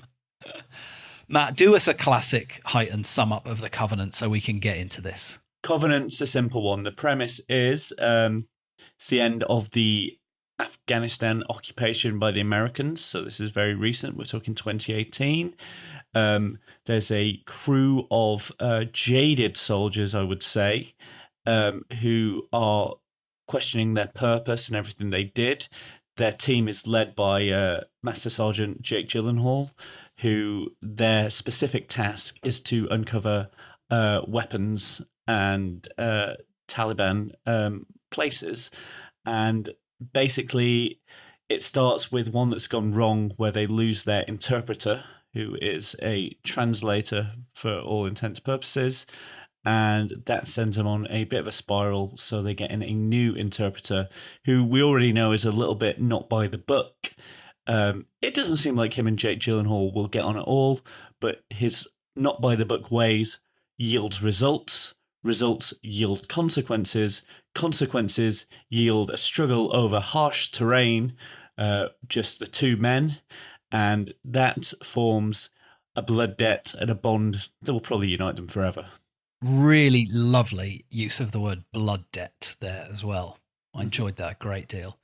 Matt, do us a classic heightened sum up of The Covenant so we can get into this. Covenant's a simple one. The premise is it's the end of the Afghanistan occupation by the Americans. So this is very recent. We're talking 2018. There's a crew of jaded soldiers, I would say, who are questioning their purpose and everything they did. Their team is led by Master Sergeant Jake Gyllenhaal, who their specific task is to uncover weapons and Taliban places. And basically, it starts with one that's gone wrong where they lose their interpreter, who is a translator for all intents and purposes. And that sends them on a bit of a spiral. So they get in a new interpreter who we already know is a little bit not by the book. It doesn't seem like him and Jake Gyllenhaal will get on at all, but his not by the book ways yields results. Results yield consequences. Consequences yield a struggle over harsh terrain, just the two men. And that forms a blood debt and a bond that will probably unite them forever. Really lovely use of the word blood debt there as well. I enjoyed that a great deal.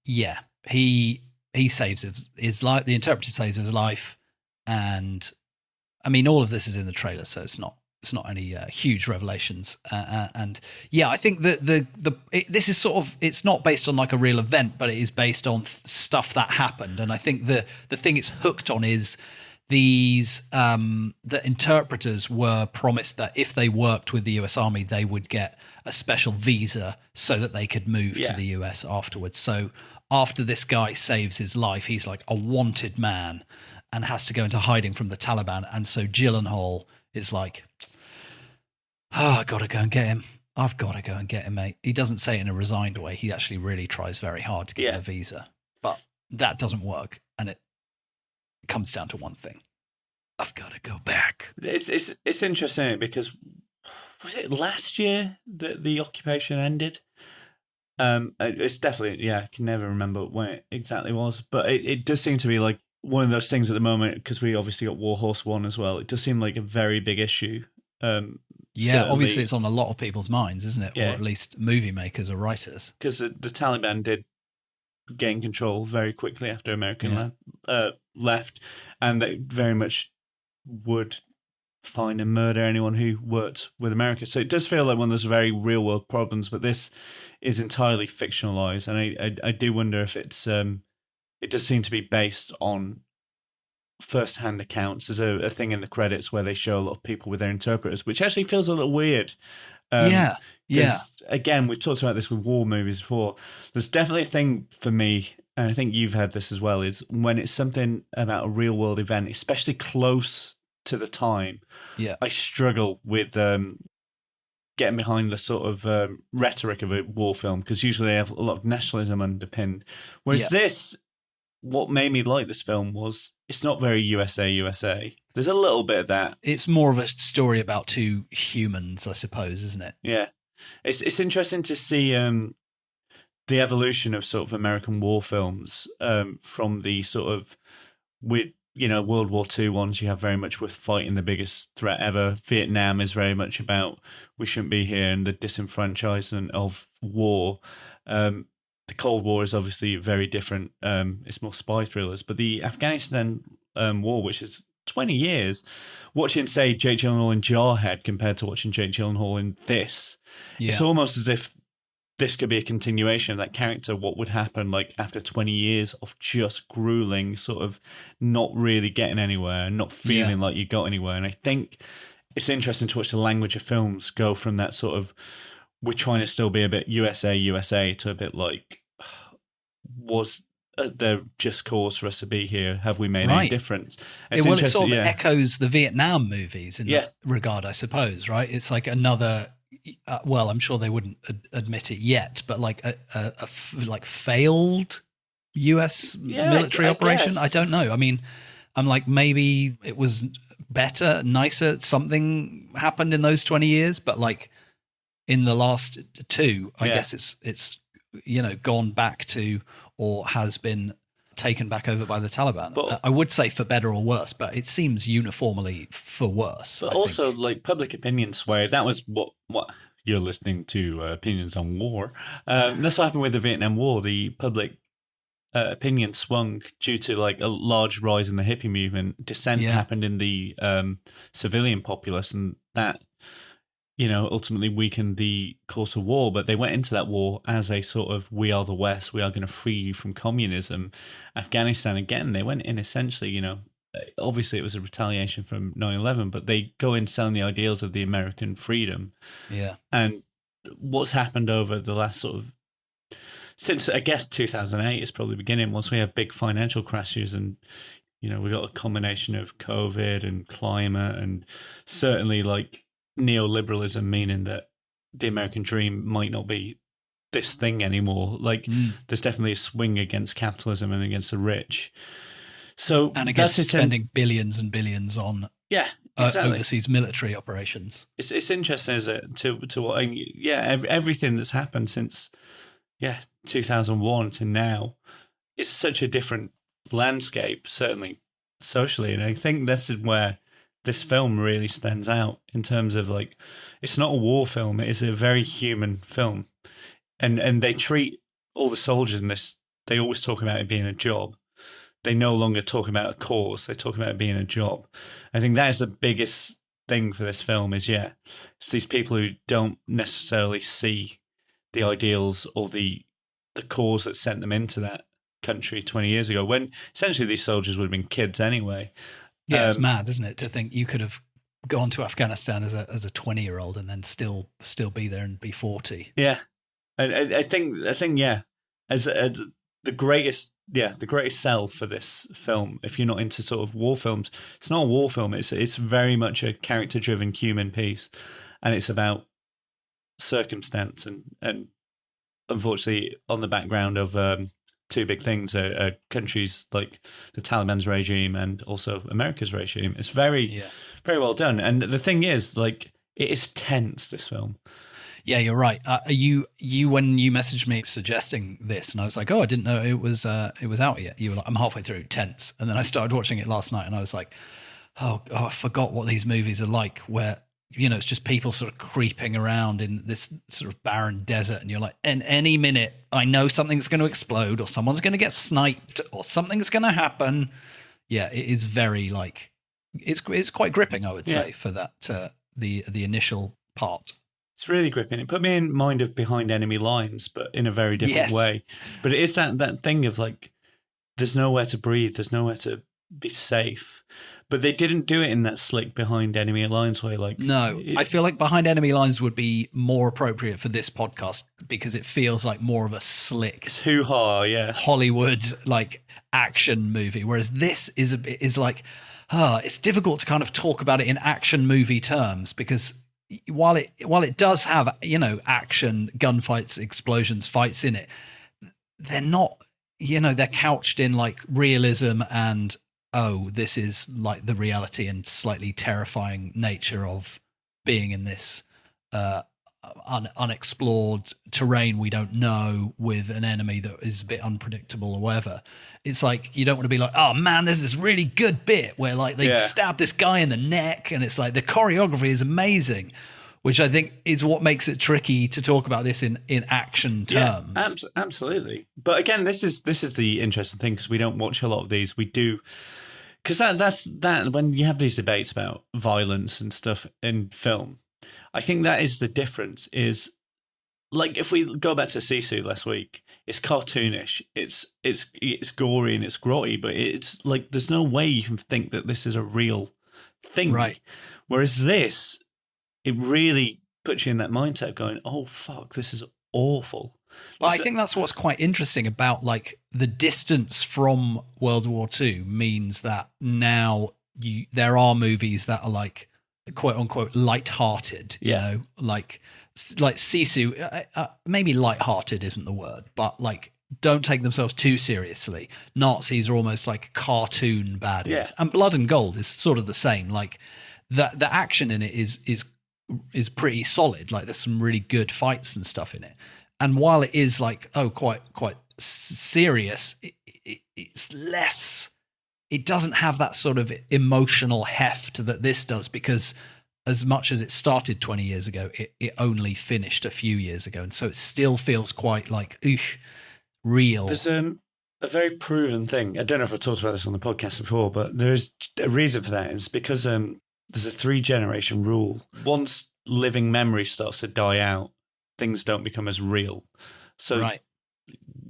He saves his life. The interpreter saves his life, and I mean all of this is in the trailer, so it's not any huge revelations. And I think that this is sort of, it's not based on like a real event, but it is based on stuff that happened. And I think the thing it's hooked on is these the interpreters were promised that if they worked with the US Army, they would get a special visa so that they could move to the US afterwards. So after this guy saves his life, he's like a wanted man and has to go into hiding from the Taliban. And so Gyllenhaal is like, I got to go and get him. I've got to go and get him, mate. He doesn't say it in a resigned way. He actually really tries very hard to get him a visa. But that doesn't work. And it comes down to one thing. I've got to go back. It's interesting because was it last year that the occupation ended? It's definitely, I can never remember when it exactly was. But it does seem to be like one of those things at the moment, because we obviously got Warhorse 1 as well. It does seem like a very big issue. Obviously it's on a lot of people's minds, isn't it? Yeah. Or at least movie makers or writers. Because the Taliban did gain control very quickly after American left, and they very much would find and murder anyone who worked with America. So it does feel like one of those very real world problems, but this is entirely fictionalized, and I do wonder if it's it does seem to be based on first-hand accounts. There's a thing in the credits where they show a lot of people with their interpreters, which actually feels a little weird. Again, we've talked about this with war movies before. There's definitely a thing for me, and I think you've had this as well, is when it's something about a real-world event, especially close to the time, I struggle with getting behind the sort of rhetoric of a war film, because usually they have a lot of nationalism underpinned. Whereas this, what made me like this film was it's not very USA. There's a little bit of that. It's more of a story about two humans, I suppose, isn't it? Yeah. It's interesting to see the evolution of sort of American war films from the sort of World War II ones. You have very much with fighting the biggest threat ever. Vietnam is very much about we shouldn't be here and the disenfranchisement of war. The Cold War is obviously very different. It's more spy thrillers. But the Afghanistan war, which is 20 years, watching, say, Jake Gyllenhaal in Jarhead compared to watching Jake Gyllenhaal in this, it's almost as if this could be a continuation of that character. What would happen like after 20 years of just grueling, sort of not really getting anywhere and not feeling like you got anywhere. And I think it's interesting to watch the language of films go from that sort of we're trying to still be a bit USA to a bit like, was there just cause for us to be here? Have we made any difference? It sort of echoes the Vietnam movies in that regard, I suppose, right? It's like another, well, I'm sure they wouldn't admit it yet, but like a failed US military operation. Guess. I don't know. I mean, I'm like, maybe it was better, nicer, something happened in those 20 years, but like in the last two, I guess it's gone back to, or has been taken back over by the Taliban. But I would say for better or worse, but it seems uniformly for worse. But also, like, public opinion swayed. That was what you're listening to, Opinions on War. That's what happened with the Vietnam War. The public opinion swung due to like a large rise in the hippie movement. Dissent happened in the civilian populace, and that ultimately weakened the course of war. But they went into that war as a sort of, we are the West, we are going to free you from communism. Afghanistan, again, they went in essentially, obviously it was a retaliation from 9/11, but they go in selling the ideals of the American freedom. Yeah. And what's happened over the last sort of, since I guess 2008 is probably beginning, once we have big financial crashes and, we got a combination of COVID and climate and certainly like neoliberalism, meaning that the American dream might not be this thing anymore. Like there's definitely a swing against capitalism and against the rich. So and against spending billions and billions on overseas military operations. It's interesting, is it, to what everything that's happened since 2001 to now is such a different landscape, certainly socially, and I think this is where this film really stands out in terms of like, it's not a war film, it is a very human film. And they treat all the soldiers in this, they always talk about it being a job. They no longer talk about a cause, they talk about it being a job. I think that is the biggest thing for this film is, it's these people who don't necessarily see the ideals or the cause that sent them into that country 20 years ago, when essentially these soldiers would have been kids anyway. Yeah, it's mad, isn't it, to think you could have gone to Afghanistan as a 20-year-old and then still be there and be 40. Yeah, and I think as the greatest sell for this film, if you're not into sort of war films, it's not a war film. It's very much a character-driven human piece, and it's about circumstance and unfortunately on the background of two big things, countries like the Taliban's regime and also America's regime. It's very, very well done. And the thing is, like, it is tense, this film. Yeah, you're right. You when you messaged me suggesting this, and I was like, oh, I didn't know it was out yet. You were like, I'm halfway through, tense. And then I started watching it last night, and I was like, oh, I forgot what these movies are like, where it's just people sort of creeping around in this sort of barren desert, and you're like, in any minute, I know something's going to explode, or someone's going to get sniped, or something's going to happen. Yeah, it is very like, it's quite gripping, I would say, for that the initial part. It's really gripping. It put me in mind of Behind Enemy Lines, but in a very different way. But it is that thing of like, there's nowhere to breathe, there's nowhere to be safe. But they didn't do it in that slick Behind Enemy Lines way. Like, no, I feel like Behind Enemy Lines would be more appropriate for this podcast because it feels like more of a slick, hoo-ha, Hollywood like action movie. Whereas this is like, it's difficult to kind of talk about it in action movie terms because while it does have, action, gunfights, explosions, fights in it, they're not, they're couched in like realism and, oh, this is like the reality and slightly terrifying nature of being in this unexplored terrain we don't know with an enemy that is a bit unpredictable or whatever. It's like, you don't want to be like, oh man, there's this really good bit where like they stab this guy in the neck and it's like the choreography is amazing, which I think is what makes it tricky to talk about this in action terms. Yeah, absolutely. But again, this is the interesting thing, because we don't watch a lot of these. We do, because that's when you have these debates about violence and stuff in film, I think that is the difference. Is like, if we go back to Sisu last week, it's cartoonish, it's gory and it's grotty, but it's like there's no way you can think that this is a real thing. Right. Whereas this, it really puts you in that mindset of going, oh fuck, this is awful. But I think that's what's quite interesting about like the distance from World War II means that now there are movies that are like quote unquote light-hearted, like Sisu, maybe light-hearted isn't the word, but like don't take themselves too seriously. Nazis are almost like cartoon baddies, and Blood and Gold is sort of the same. Like the action in it is pretty solid. Like there's some really good fights and stuff in it. And while it is like, quite serious, it's less. It doesn't have that sort of emotional heft that this does, because as much as it started 20 years ago, it only finished a few years ago. And so it still feels quite like, real. There's a very proven thing. I don't know if I talked about this on the podcast before, but there's a reason for that. It's because there's a 3-generation rule. Once living memory starts to die out, things don't become as real. So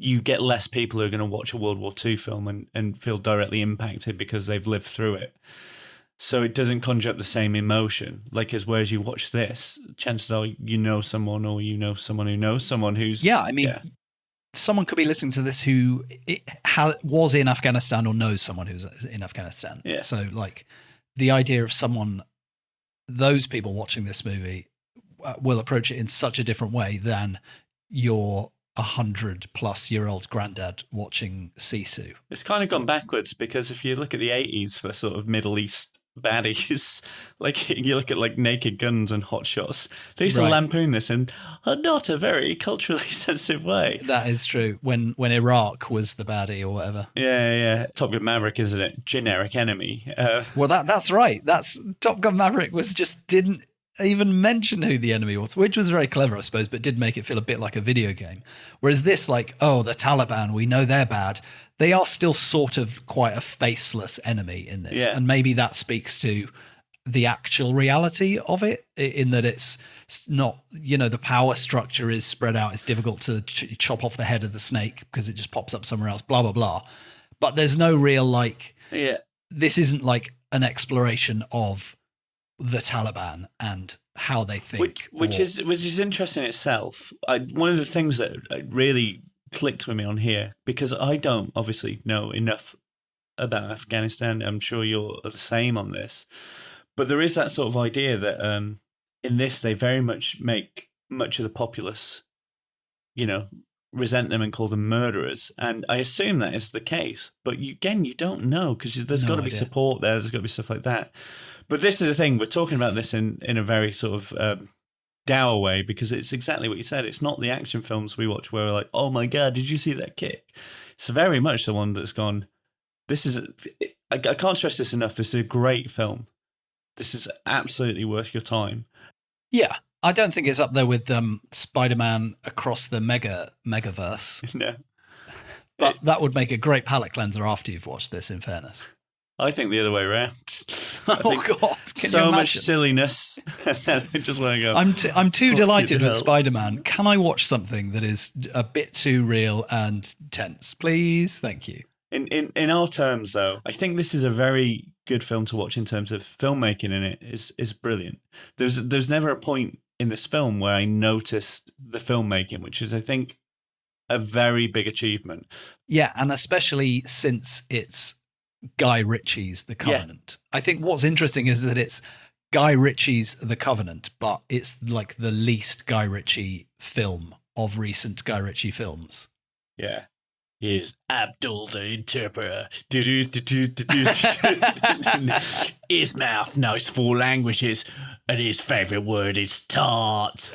you get less people who are going to watch a World War II film and feel directly impacted because they've lived through it. So it doesn't conjure up the same emotion. Like, whereas you watch this, chances are you know someone, or you know someone who knows someone who's... Yeah, I mean, someone could be listening to this who was in Afghanistan or knows someone who's in Afghanistan. Yeah. So, like, the idea of those people watching this movie will approach it in such a different way than your 100-plus-year-old granddad watching Sisu. It's kind of gone backwards, because if you look at the 80s for sort of Middle East baddies, like you look at like Naked Guns and Hot Shots, they used to lampoon this in not a very culturally sensitive way. That is true. When Iraq was the baddie or whatever. Yeah. Top Gun Maverick, isn't it? Generic enemy. Well, that's right. That's Top Gun Maverick didn't even mention who the enemy was, which was very clever, I suppose, but did make it feel a bit like a video game. Whereas this, like, oh, the Taliban, we know they're bad. They are still sort of quite a faceless enemy in this. Yeah. And maybe that speaks to the actual reality of it, in that it's not, the power structure is spread out. It's difficult to chop off the head of the snake because it just pops up somewhere else, blah, blah, blah. But there's no real, this isn't like an exploration of the Taliban and how they think, which is interesting in itself. One of the things that really clicked with me on here, because I don't obviously know enough about Afghanistan. I'm sure you're the same on this, but there is that sort of idea that in this they very much make much of the populace, resent them and call them murderers, and I assume that is the case. But you don't know, because there's got to be support there. There's got to be stuff like that. But this is the thing, we're talking about this in a very sort of dour way, because it's exactly what you said. It's not the action films we watch where we're like, oh my God, did you see that kick? It's very much the one that's gone, I can't stress this enough, this is a great film. This is absolutely worth your time. Yeah, I don't think it's up there with Spider-Man Across the Megaverse. No. But that would make a great palate cleanser after you've watched this, in fairness. I think the other way around. Oh God! Can so you much silliness. I just want to go. I'm too delighted with Spider-Man. Can I watch something that is a bit too real and tense, please? Thank you. In our terms, though, I think this is a very good film to watch in terms of filmmaking. In it is brilliant. There's never a point in this film where I noticed the filmmaking, which is, I think, a very big achievement. Yeah, and especially since it's Guy Ritchie's The Covenant. Yeah. I think what's interesting is that it's Guy Ritchie's The Covenant, but it's like the least Guy Ritchie film of recent Guy Ritchie films. Yeah. He's Abdul the interpreter. His mouth knows 4 languages, and his favourite word is tart.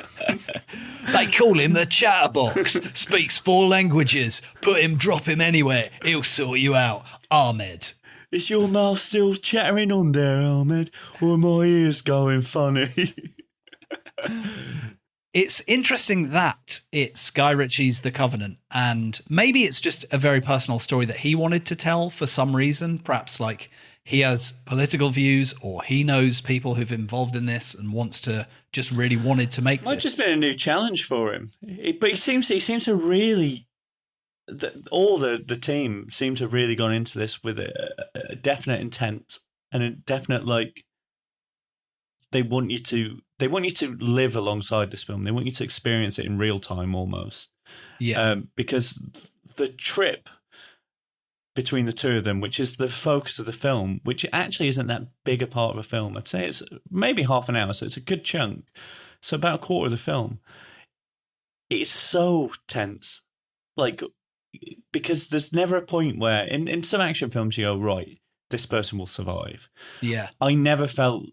They call him the chatterbox. Speaks 4 languages. Drop him anywhere. He'll sort you out. Ahmed. Is your mouth still chattering on there, Ahmed? Or are my ears going funny? It's interesting that it's Guy Ritchie's The Covenant, and maybe it's just a very personal story that he wanted to tell for some reason. Perhaps like he has political views, or he knows people who've involved in this and really wanted to make Might this. just been a new challenge for him. But he seems to really, all the team seems to have really gone into this with a definite intent and a definite, like, they want you to live alongside this film. They want you to experience it in real time almost. Yeah. Because the trip between the two of them, which is the focus of the film, which actually isn't that big a part of a film. I'd say it's maybe half an hour, so it's a good chunk. So about a quarter of the film. It's so tense. Like, because there's never a point where, in some action films, you go, right, this person will survive. Yeah. I never felt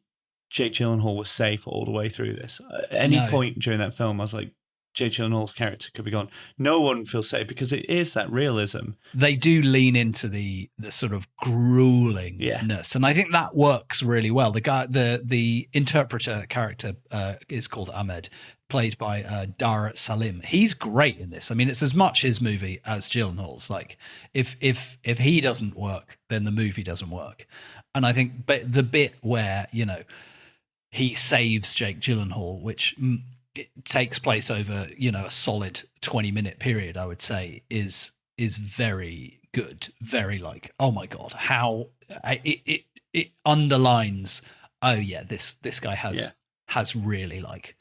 Jake Gyllenhaal was safe all the way through this. At any point during that film, I was like, Jake Gyllenhaal's character could be gone. No one feels safe because it is that realism. They do lean into the sort of gruelingness, and I think that works really well. The guy, the interpreter character is called Ahmed, played by Dar Salim. He's great in this. I mean, it's as much his movie as Gyllenhaal's. Like, if he doesn't work, then the movie doesn't work. And I think, but the bit where he saves Jake Gyllenhaal, which it takes place over, a solid 20-minute period, I would say, is very good. Very like, oh my God, how it underlines, oh yeah, this guy has really, like,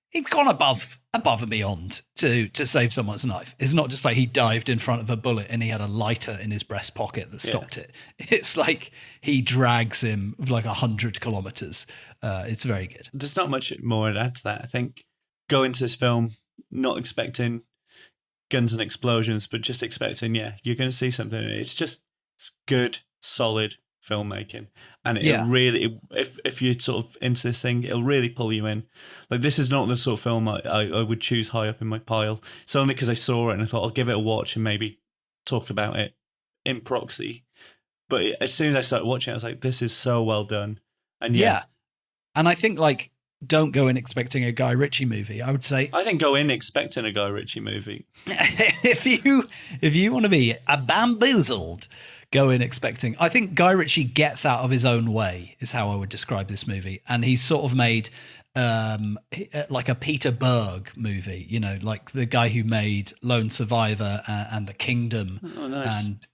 he's gone above and beyond to save someone's life. It's not just like he dived in front of a bullet and he had a lighter in his breast pocket that stopped it. It's like he drags him like 100 kilometers. It's very good. There's not much more to add to that. I think go into this film not expecting guns and explosions, but just expecting, you're going to see something. It's good, solid filmmaking, and it really, if you're sort of into this thing, it'll really pull you in. Like, this is not the sort of film I would choose high up in my pile. It's only because I saw it and I thought I'll give it a watch and maybe talk about it in proxy. But as soon as I started watching it, I was like, this is so well done. And and I think, like, don't go in expecting a Guy Ritchie movie. I would say, I think go in expecting a Guy Ritchie movie. if you want to be bamboozled, go in expecting. I think Guy Ritchie gets out of his own way, is how I would describe this movie. And he's sort of made like a Peter Berg movie, like the guy who made Lone Survivor and The Kingdom. Oh, nice. And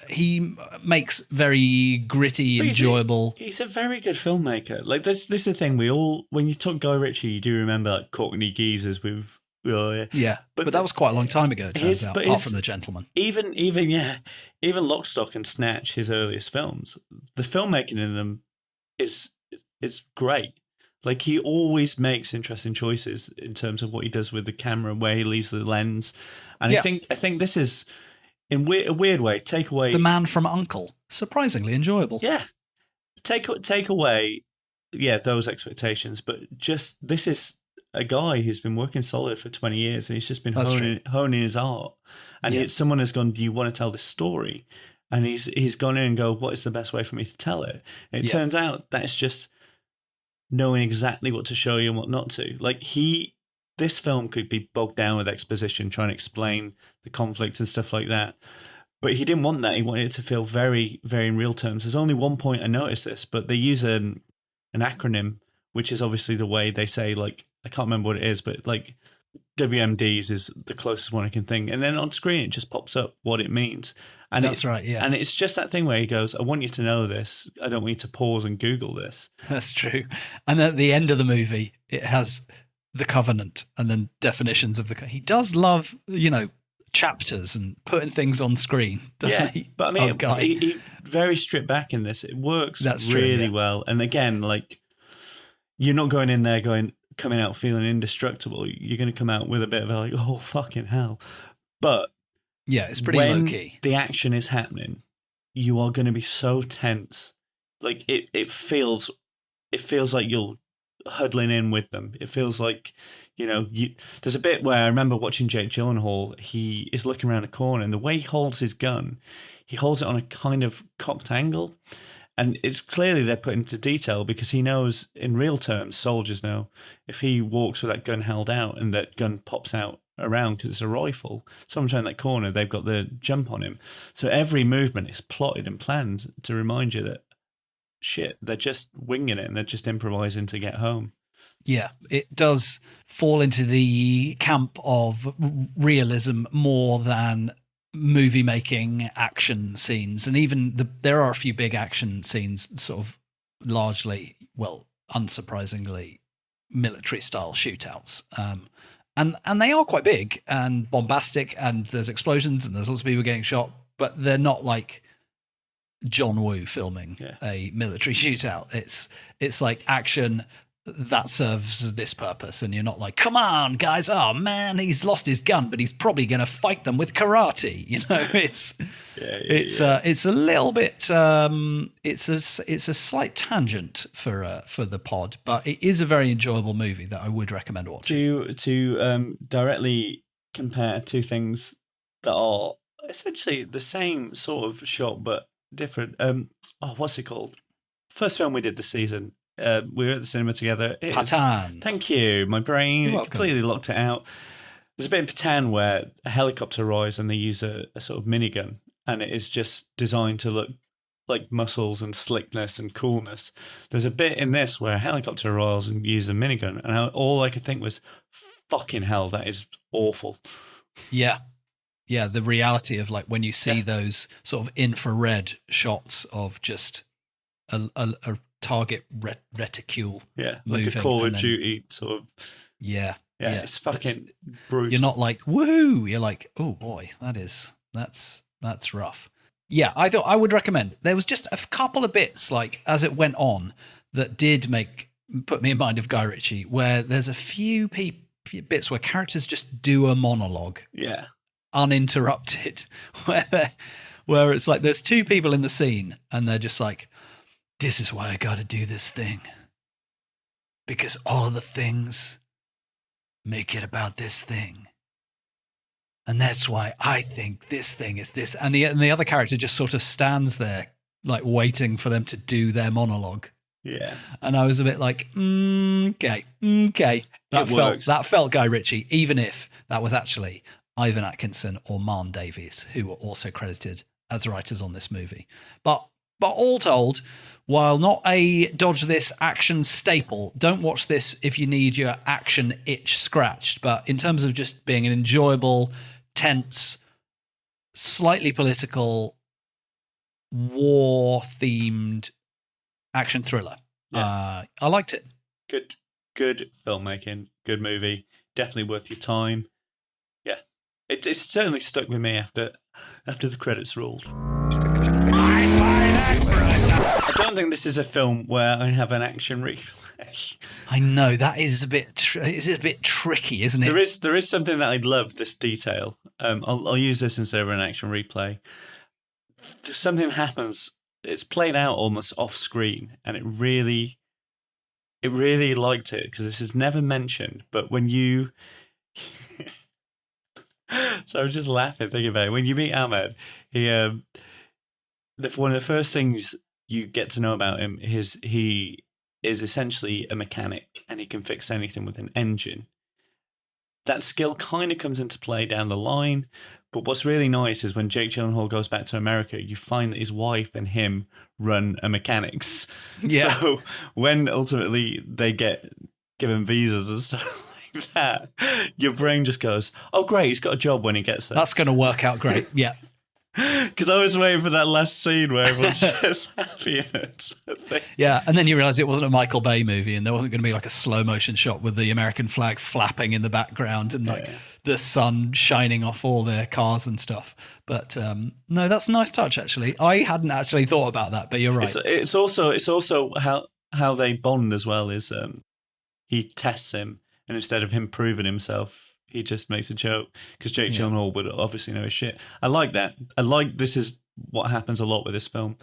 he makes very gritty, enjoyable. He's a very good filmmaker. Like, this is the thing. When you talk Guy Ritchie, you do remember, like, Cockney geezers with. Yeah, but that was quite a long time ago, it turns out, apart from The Gentleman. Even Lock, Stock and Snatch, his earliest films, the filmmaking in them is great. Like, he always makes interesting choices in terms of what he does with the camera, where he leaves the lens. And I think this is, in a weird way, take away... The Man from U.N.C.L.E., surprisingly enjoyable. Yeah. Take away, those expectations, but just, this is a guy who's been working solid for 20 years and he's just been honing his art. And someone has gone, do you want to tell this story? And he's gone in and go, what is the best way for me to tell it? And it turns out that's just knowing exactly what to show you and what not to. Like, this film could be bogged down with exposition, trying to explain the conflict and stuff like that. But he didn't want that. He wanted it to feel very, very in real terms. There's only one point I noticed this, but they use an acronym, which is obviously the way they say, like, I can't remember what it is, but like WMDs is the closest one I can think. And then on screen, it just pops up what it means. And that's right, yeah. And it's just that thing where he goes, I want you to know this. I don't want you to pause and Google this. That's true. And at the end of the movie, it has The Covenant and then definitions of he does love, chapters and putting things on screen, doesn't he? But I mean, oh, guy. he very stripped back in this. It works That's true, really yeah. well. And again, like, you're not going in there coming out feeling indestructible. You're going to come out with a bit of like, oh, fucking hell. But yeah, it's pretty when low key. the action is happening, you are going to be so tense. Like it feels like you're huddling in with them. It feels like, there's a bit where I remember watching Jake Gyllenhaal. He is looking around a corner, and the way he holds his gun, he holds it on a kind of cocked angle. And it's clearly they're put into detail because he knows, in real terms, soldiers know, if he walks with that gun held out and that gun pops out around because it's a rifle, someone's around that corner, they've got the jump on him. So every movement is plotted and planned to remind you that, shit, they're just winging it and they're just improvising to get home. Yeah, it does fall into the camp of realism more than movie making action scenes, and even there are a few big action scenes, sort of largely, well, unsurprisingly, military style shootouts, and they are quite big and bombastic, and there's explosions and there's lots of people getting shot, but they're not like John Woo filming a military shootout. It's like action that serves this purpose, and you're not like, come on guys, oh man, he's lost his gun, but he's probably going to fight them with karate. It's a little bit it's a slight tangent for the pod, but it is a very enjoyable movie that I would recommend watching. To directly compare two things that are essentially the same sort of shot but different. What's it called? First film we did this season. We were at the cinema together. Patan. Thank you. My brain completely locked it out. There's a bit in Patan where a helicopter arrives and they use a sort of minigun, and it is just designed to look like muscles and slickness and coolness. There's a bit in this where a helicopter arrives and uses a minigun, and all I could think was, fucking hell, that is awful. Yeah. Yeah, the reality of like when you see those sort of infrared shots of just a target reticule, like a Call of Duty sort of. Yeah, it's fucking brutal. You're not like woohoo. You're like, oh boy, that's rough. Yeah, I thought I would recommend. There was just a couple of bits like as it went on that did put me in mind of Guy Ritchie, where there's a few bits where characters just do a monologue, uninterrupted, where it's like there's two people in the scene and they're just like, this is why I got to do this thing. Because all of the things make it about this thing. And that's why I think this thing is this. And the other character just sort of stands there, like waiting for them to do their monologue. Yeah. And I was a bit like, okay. That felt Guy Ritchie, even if that was actually Ivan Atkinson or Marn Davies, who were also credited as writers on this movie. But all told, while not a dodge this action staple, don't watch this if you need your action itch scratched. But in terms of just being an enjoyable, tense, slightly political, war-themed action thriller, I liked it. Good filmmaking, good movie, definitely worth your time. Yeah, it's certainly stuck with me after the credits rolled. I don't think this is a film where I have an action replay. I know that is a bit tricky, isn't it? There is something that I love, this detail. I'll use this instead of an action replay. Something happens. It's played out almost off screen, and it really liked it because this is never mentioned. But when you, so I was just laughing thinking about it. When you meet Ahmed, he one of the first things you get to know about him is he is essentially a mechanic and he can fix anything with an engine. That skill kind of comes into play down the line, but what's really nice is when Jake Gyllenhaal goes back to America, you find that his wife and him run a mechanics. Yeah. So when ultimately they get given visas and stuff like that, your brain just goes, oh great, he's got a job when he gets there. That's going to work out great. Yeah. Because I was waiting for that last scene where everyone's just happy in it. Yeah, and then you realise it wasn't a Michael Bay movie and there wasn't going to be like a slow motion shot with the American flag flapping in the background and like the sun shining off all their cars and stuff. But no, that's a nice touch, actually. I hadn't actually thought about that, but you're right. It's also how they bond as well. Is he tests him, and instead of him proving himself, he just makes a joke because Jake Gyllenhaal would obviously know his shit. I like that. This is what happens a lot with this film.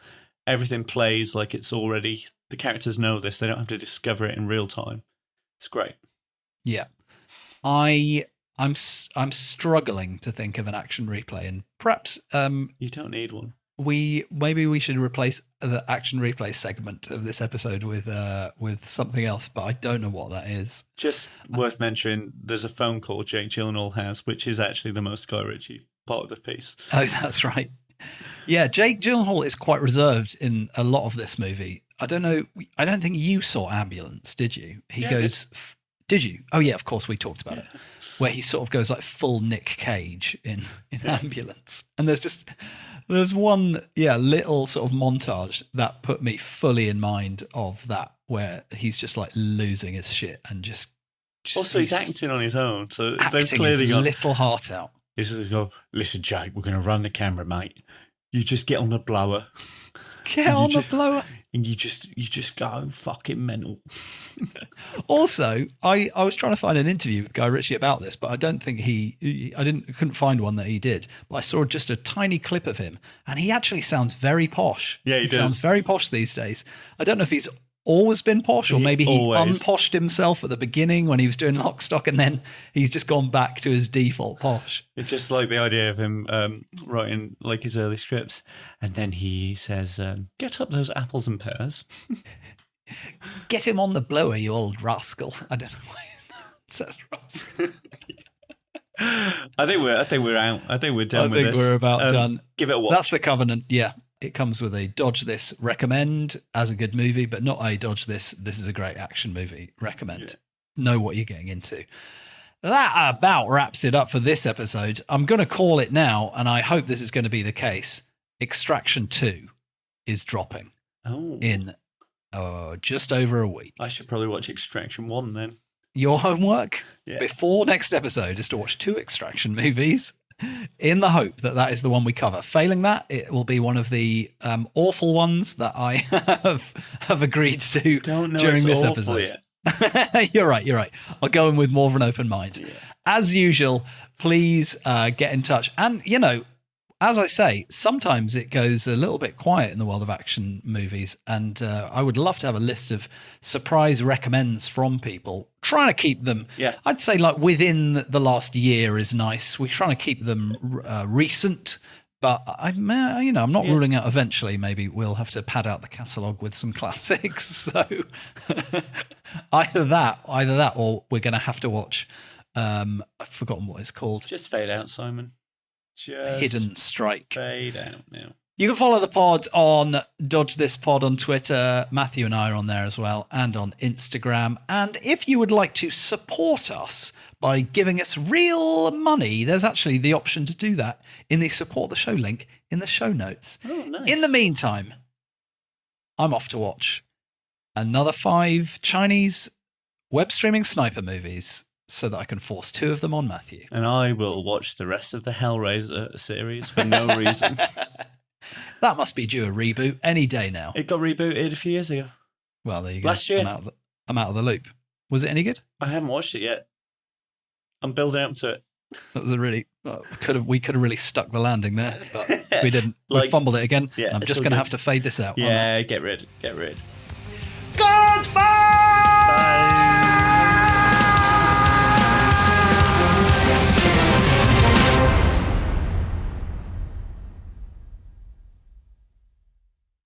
Everything plays like it's already, the characters know this. They don't have to discover it in real time. It's great. Yeah. I'm struggling to think of an action replay, and perhaps you don't need one. Maybe we should replace the action replay segment of this episode with something else, but I don't know what that is. Just worth mentioning, there's a phone call Jake Gyllenhaal has, which is actually the most Guy Ritchie part of the piece. Oh, that's right. Yeah, Jake Gyllenhaal is quite reserved in a lot of this movie. I don't know. I don't think you saw Ambulance, did you? He goes. Did you? Oh yeah, of course we talked about it. Where he sort of goes like full Nick Cage in Ambulance, and there's one little sort of montage that put me fully in mind of that, where he's just like losing his shit and just also he's acting on his own, so they've acting clearly his got little heart out. He's going to go, listen, Jake, we're going to run the camera, mate. You just get on the blower. The blower. And you just go fucking mental. Also, I was trying to find an interview with Guy Ritchie about this, but I don't think couldn't find one that he did. But I saw just a tiny clip of him, and he actually sounds very posh. Yeah, he does. Sounds very posh these days. I don't know if he's always been posh, or maybe he unposhed himself at the beginning when he was doing Lock, Stock, and then he's just gone back to his default posh. It's just like the idea of him writing like his early scripts, and then he says, "Get up those apples and pears." Get him on the blower, you old rascal. I don't know why it says rascal. I think we're out. I think we're done with this. I think we're about done. Give it a watch. That's the Covenant. Yeah. It comes with a dodge this, recommend as a good movie, but not a dodge this. This is a great action movie. Recommend. Know what you're getting into. That about wraps it up for this episode. I'm going to call it now, and I hope this is going to be the case. Extraction 2 is dropping in just over a week. I should probably watch Extraction 1 then. Your homework before next episode is to watch 2 Extraction movies, in the hope that that is the one we cover. Failing that, it will be one of the awful ones that I have agreed to during this episode. You're right. I'll go in with more of an open mind. Yeah. As usual, please get in touch. And, as I say, sometimes it goes a little bit quiet in the world of action movies, and I would love to have a list of surprise recommends from people. Trying to keep them, I'd say like within the last year is nice. We're trying to keep them recent, but I'm not ruling out eventually maybe we'll have to pad out the catalogue with some classics. So either that, or we're going to have to watch. I've forgotten what it's called. Just fade out, Simon. Just Hidden Strike. Fade out now. You can follow the pod on Dodge This Pod on Twitter. Matthew and I are on there as well, and on Instagram. And if you would like to support us by giving us real money, there's actually the option to do that in the support the show link in the show notes. Oh, nice. In the meantime, I'm off to watch another 5 Chinese web streaming sniper movies, so that I can force 2 of them on Matthew. And I will watch the rest of the Hellraiser series for no reason. That must be due a reboot any day now. It got rebooted a few years ago. Well, there you go. Last year. I'm out of the loop. Was it any good? I haven't watched it yet. I'm building up to it. That was we could have really stuck the landing there, but we didn't. We fumbled it again. Yeah, I'm just going to have to fade this out. Yeah, get rid.